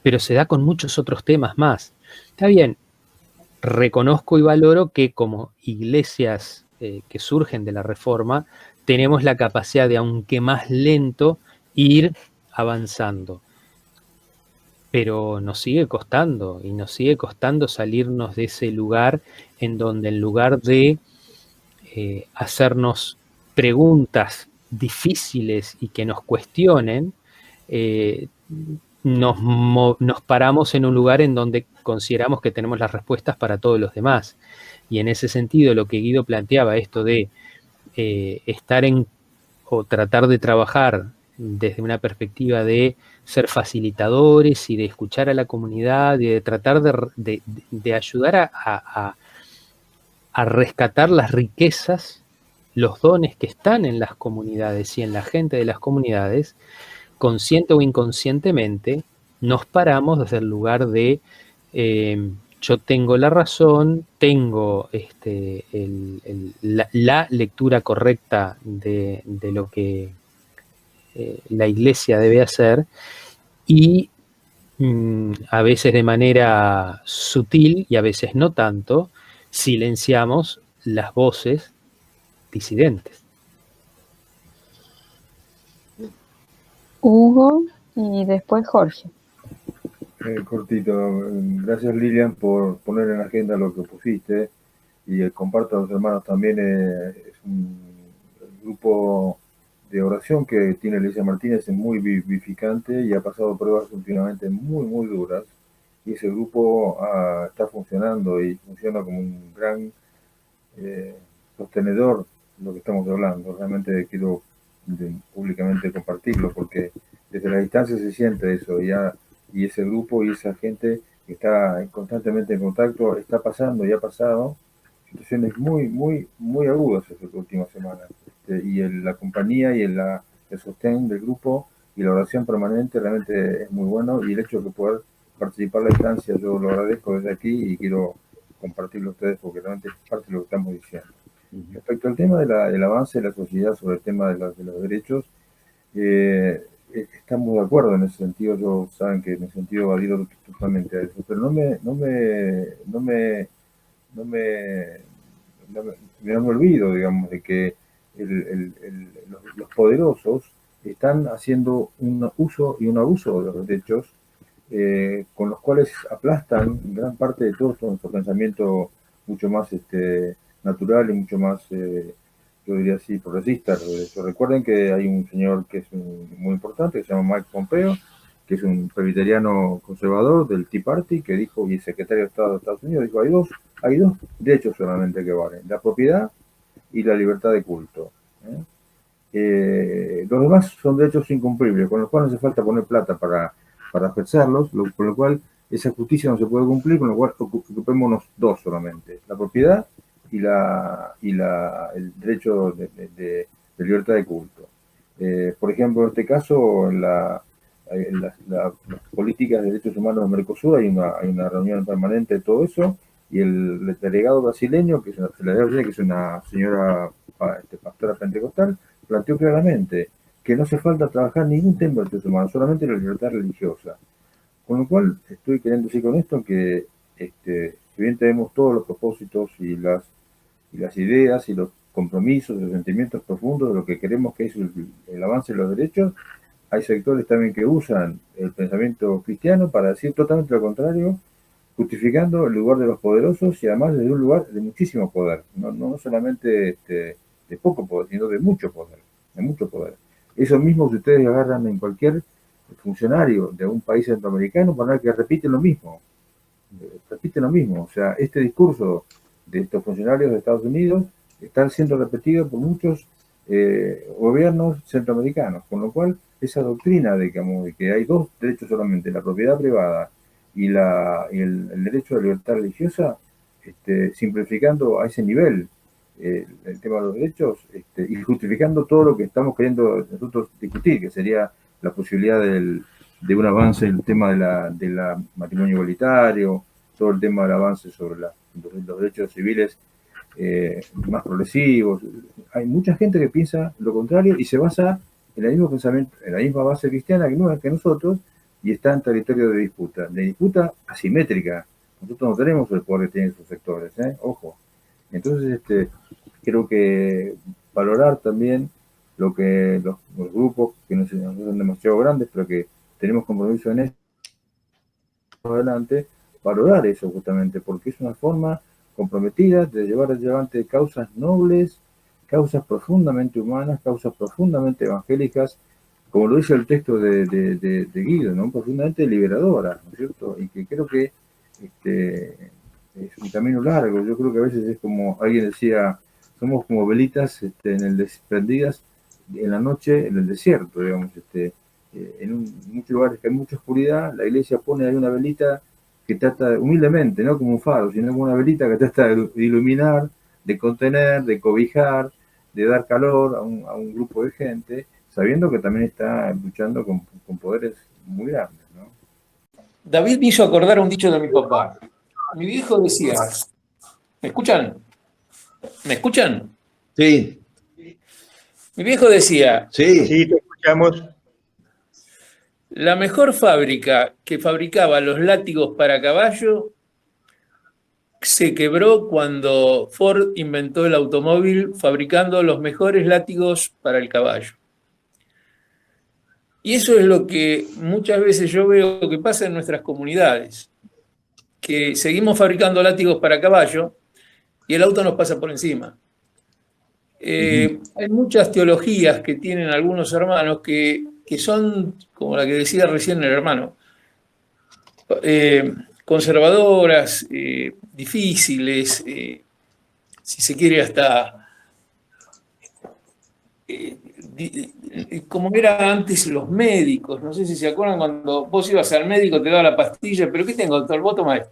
S6: pero se da con muchos otros temas más. Está bien, reconozco y valoro que como iglesias que surgen de la Reforma, tenemos la capacidad de, aunque más lento, ir avanzando. Pero nos sigue costando, y nos sigue costando salirnos de ese lugar en donde, en lugar de hacernos preguntas difíciles y que nos cuestionen, nos paramos en un lugar en donde consideramos que tenemos las respuestas para todos los demás. Y en ese sentido, lo que Guido planteaba, esto de o tratar de trabajar desde una perspectiva de ser facilitadores y de escuchar a la comunidad y de tratar de ayudar a rescatar las riquezas, los dones que están en las comunidades y en la gente de las comunidades, consciente o inconscientemente, nos paramos desde el lugar de yo tengo la razón, tengo la lectura correcta de lo que la iglesia debe hacer, y a veces de manera sutil y a veces no tanto, silenciamos las voces disidentes.
S2: Hugo y después Jorge.
S3: Cortito, gracias Lilian por poner en la agenda lo que pusiste, y comparto a los hermanos también. Es un grupo de oración que tiene Alicia Martínez, es muy vivificante y ha pasado pruebas últimamente muy, muy duras, y ese grupo está funcionando y funciona como un gran sostenedor de lo que estamos hablando. Realmente quiero públicamente compartirlo, porque desde la distancia se siente eso, y ese grupo y esa gente que está constantemente en contacto está pasando y ha pasado situaciones muy, muy, muy agudas estas últimas semanas. Y la compañía y el sostén del grupo y la oración permanente realmente es muy bueno, y el hecho de poder participar a la distancia yo lo agradezco desde aquí y quiero compartirlo a ustedes porque realmente es parte de lo que estamos diciendo. Respecto al tema del avance de la sociedad sobre el tema de los derechos, estamos de acuerdo en ese sentido. Yo saben que en ese sentido adhiero totalmente a eso, pero no me olvido, digamos, de que los poderosos están haciendo un uso y un abuso de los derechos, con los cuales aplastan gran parte de todo nuestro pensamiento mucho más natural y mucho más, yo diría así, progresista. Recuerden que hay un señor que es muy importante, que se llama Mike Pompeo, que es un presbiteriano conservador del Tea Party, que dijo, y secretario de Estado de Estados Unidos, dijo, hay dos derechos solamente que valen: la propiedad y la libertad de culto. Los demás son derechos incumplibles, con los cuales hace falta poner plata para ejercerlos, con lo cual esa justicia no se puede cumplir, con lo cual ocupémonos dos solamente: la propiedad y el derecho de libertad de culto. Por ejemplo, en este caso, en las políticas de derechos humanos de Mercosur hay una reunión permanente de todo eso, Y el delegado brasileño, que es una señora pastora pentecostal, planteó claramente que no hace falta trabajar ningún tema de derechos humanos, solamente la libertad religiosa. Con lo cual, estoy queriendo decir con esto que, si bien tenemos todos los propósitos y las ideas y los compromisos, los sentimientos profundos de lo que queremos que es el avance de los derechos, hay sectores también que usan el pensamiento cristiano para decir totalmente lo contrario, justificando el lugar de los poderosos y además desde un lugar de muchísimo poder, no solamente de poco poder, sino de mucho poder, de mucho poder. Eso mismo si ustedes agarran en cualquier funcionario de un país centroamericano, van a ver que repiten lo mismo, o sea, este discurso de estos funcionarios de Estados Unidos están siendo repetidos por muchos gobiernos centroamericanos, con lo cual esa doctrina de que hay dos derechos solamente, la propiedad privada y el derecho a la libertad religiosa, simplificando a ese nivel el tema de los derechos y justificando todo lo que estamos queriendo nosotros discutir, que sería la posibilidad de un avance en el tema de la matrimonio igualitario, todo el tema del avance sobre los derechos civiles más progresivos. Hay mucha gente que piensa lo contrario y se basa en el mismo pensamiento, en la misma base cristiana que nosotros, y está en territorio de disputa asimétrica. Nosotros no tenemos el poder que tienen esos sectores, ojo. Entonces, creo que valorar también lo que los grupos que no son demasiado grandes, pero que tenemos compromiso en esto adelante, valorar eso justamente, porque es una forma comprometida de llevar adelante causas nobles, causas profundamente humanas, causas profundamente evangélicas, como lo dice el texto de Guido, ¿no? Profundamente liberadoras, ¿no es cierto? Y que creo que es un camino largo. Yo creo que a veces es como alguien decía, somos como velitas prendidas en la noche en el desierto, digamos. En muchos lugares que hay mucha oscuridad, la iglesia pone ahí una velita que trata humildemente, no como un faro, sino como una velita que trata de iluminar, de contener, de cobijar, de dar calor a un grupo de gente, sabiendo que también está luchando con poderes muy grandes, ¿no?
S10: David me hizo acordar un dicho de mi papá. Mi viejo decía, ¿me escuchan? ¿Me escuchan?
S4: Sí.
S10: Mi viejo decía,
S1: sí, te escuchamos.
S10: La mejor fábrica que fabricaba los látigos para caballo se quebró cuando Ford inventó el automóvil fabricando los mejores látigos para el caballo. Y eso es lo que muchas veces yo veo que pasa en nuestras comunidades, que seguimos fabricando látigos para caballo y el auto nos pasa por encima. Hay muchas teologías que tienen algunos hermanos que son, como la que decía recién el hermano, conservadoras, difíciles, si se quiere hasta como eran antes los médicos. No sé si se acuerdan cuando vos ibas al médico, te daba la pastilla, pero ¿qué tengo, doctor? Vos tomá esto.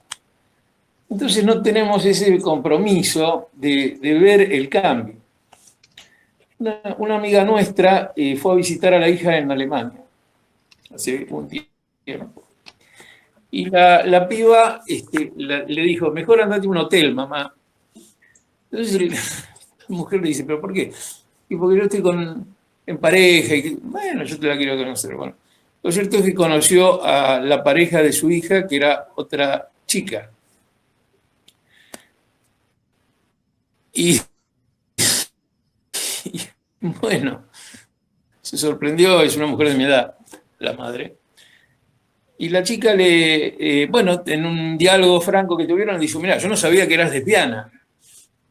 S10: Entonces no tenemos ese compromiso de ver el cambio. Una amiga nuestra fue a visitar a la hija en Alemania hace un tiempo. Y la piba le dijo, mejor andate a un hotel, mamá. Entonces la mujer le dice, ¿pero por qué? Y porque yo estoy en pareja. Y bueno, yo te la quiero conocer. Bueno, lo cierto es que conoció a la pareja de su hija, que era otra chica. Y bueno, se sorprendió, es una mujer de mi edad, la madre. Y la chica bueno, en un diálogo franco que tuvieron, le dijo, mira, yo no sabía que eras lesbiana.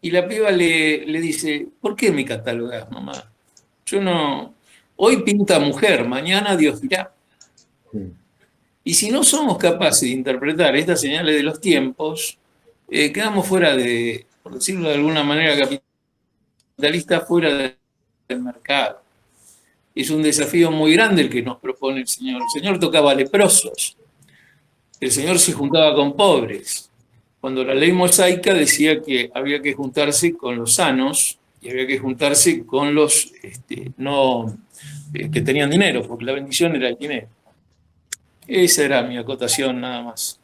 S10: Y la piba le dice, ¿por qué me catalogás, mamá? Yo no... Hoy pinta mujer, mañana Dios dirá. Y si no somos capaces de interpretar estas señales de los tiempos, quedamos fuera de, por decirlo de alguna manera capitalista, fuera del mercado. Es un desafío muy grande el que nos propone el Señor. El Señor tocaba leprosos. El Señor se juntaba con pobres. Cuando la ley mosaica decía que había que juntarse con los sanos y había que juntarse con los que tenían dinero, porque la bendición era el dinero. Esa era mi acotación nada más.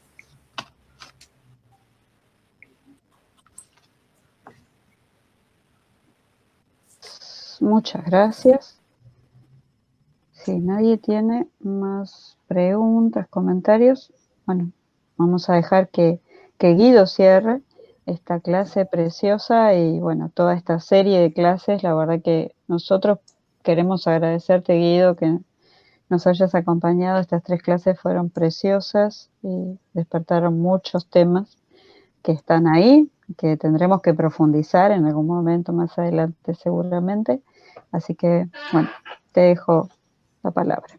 S2: muchas gracias. Si nadie tiene más preguntas, comentarios, bueno, vamos a dejar que Guido cierre esta clase preciosa y bueno, toda esta serie de clases. La verdad que nosotros queremos agradecerte, Guido, que nos hayas acompañado. Estas 3 clases fueron preciosas y despertaron muchos temas que están ahí, que tendremos que profundizar en algún momento más adelante seguramente. Así que, bueno, te dejo la palabra.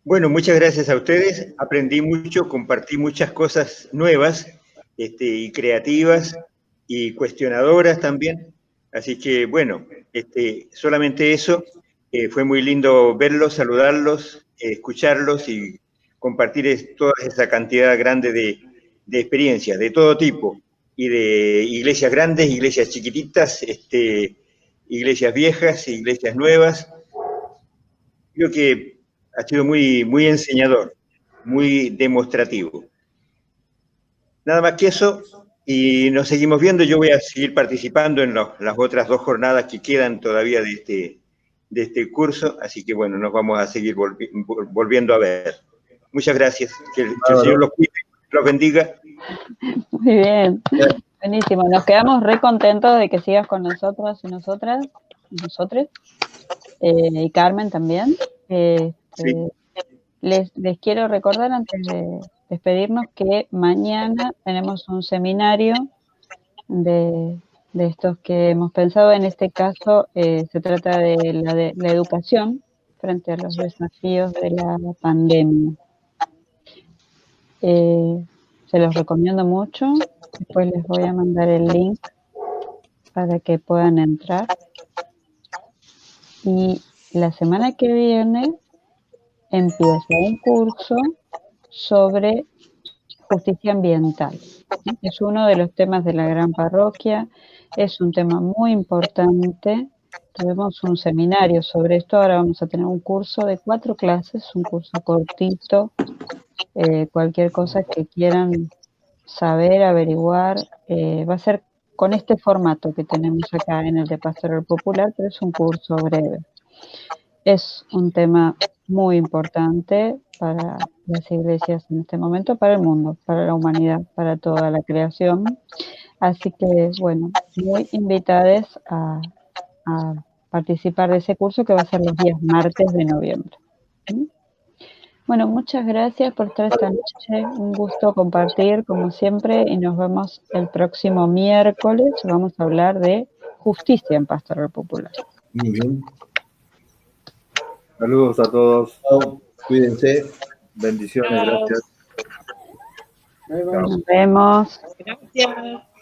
S1: Bueno, muchas gracias a ustedes. Aprendí mucho, compartí muchas cosas nuevas y creativas y cuestionadoras también. Así que, bueno, solamente eso. Fue muy lindo verlos, saludarlos, escucharlos y compartir toda esa cantidad grande de experiencias de todo tipo, y de iglesias grandes, iglesias chiquititas, iglesias viejas, iglesias nuevas. Creo que ha sido muy, muy enseñador, muy demostrativo. Nada más que eso, y nos seguimos viendo. Yo voy a seguir participando en las otras 2 jornadas que quedan todavía de este curso, así que bueno, nos vamos a seguir volviendo a ver. Muchas gracias, que el Señor los cuide, los bendiga.
S2: Muy bien, buenísimo. Nos quedamos re contentos de que sigas con nosotros y nosotras, nosotros, y Carmen también.
S1: Sí.
S2: Les quiero recordar antes de despedirnos que mañana tenemos un seminario de estos que hemos pensado. En este caso se trata de la educación frente a los desafíos de la pandemia. Se los recomiendo mucho. Después les voy a mandar el link para que puedan entrar. Y la semana que viene empieza un curso sobre justicia ambiental. Es uno de los temas de la gran parroquia, es un tema muy importante. Tuvimos un seminario sobre esto, ahora vamos a tener un curso de 4 clases, un curso cortito. Cualquier cosa que quieran saber, averiguar, va a ser con este formato que tenemos acá en el de Pastoral Popular, pero es un curso breve. Es un tema muy importante para las iglesias en este momento, para el mundo, para la humanidad, para toda la creación. Así que, bueno, muy invitadas a participar de ese curso que va a ser los días martes de noviembre. Bueno, muchas gracias por estar esta noche. Un gusto compartir, como siempre, y nos vemos el próximo miércoles. Vamos a hablar de justicia en Pastoral Popular.
S4: Muy bien.
S3: Saludos a todos.
S4: Chao. Cuídense.
S3: Bendiciones, gracias.
S2: Nos vemos.
S7: Gracias.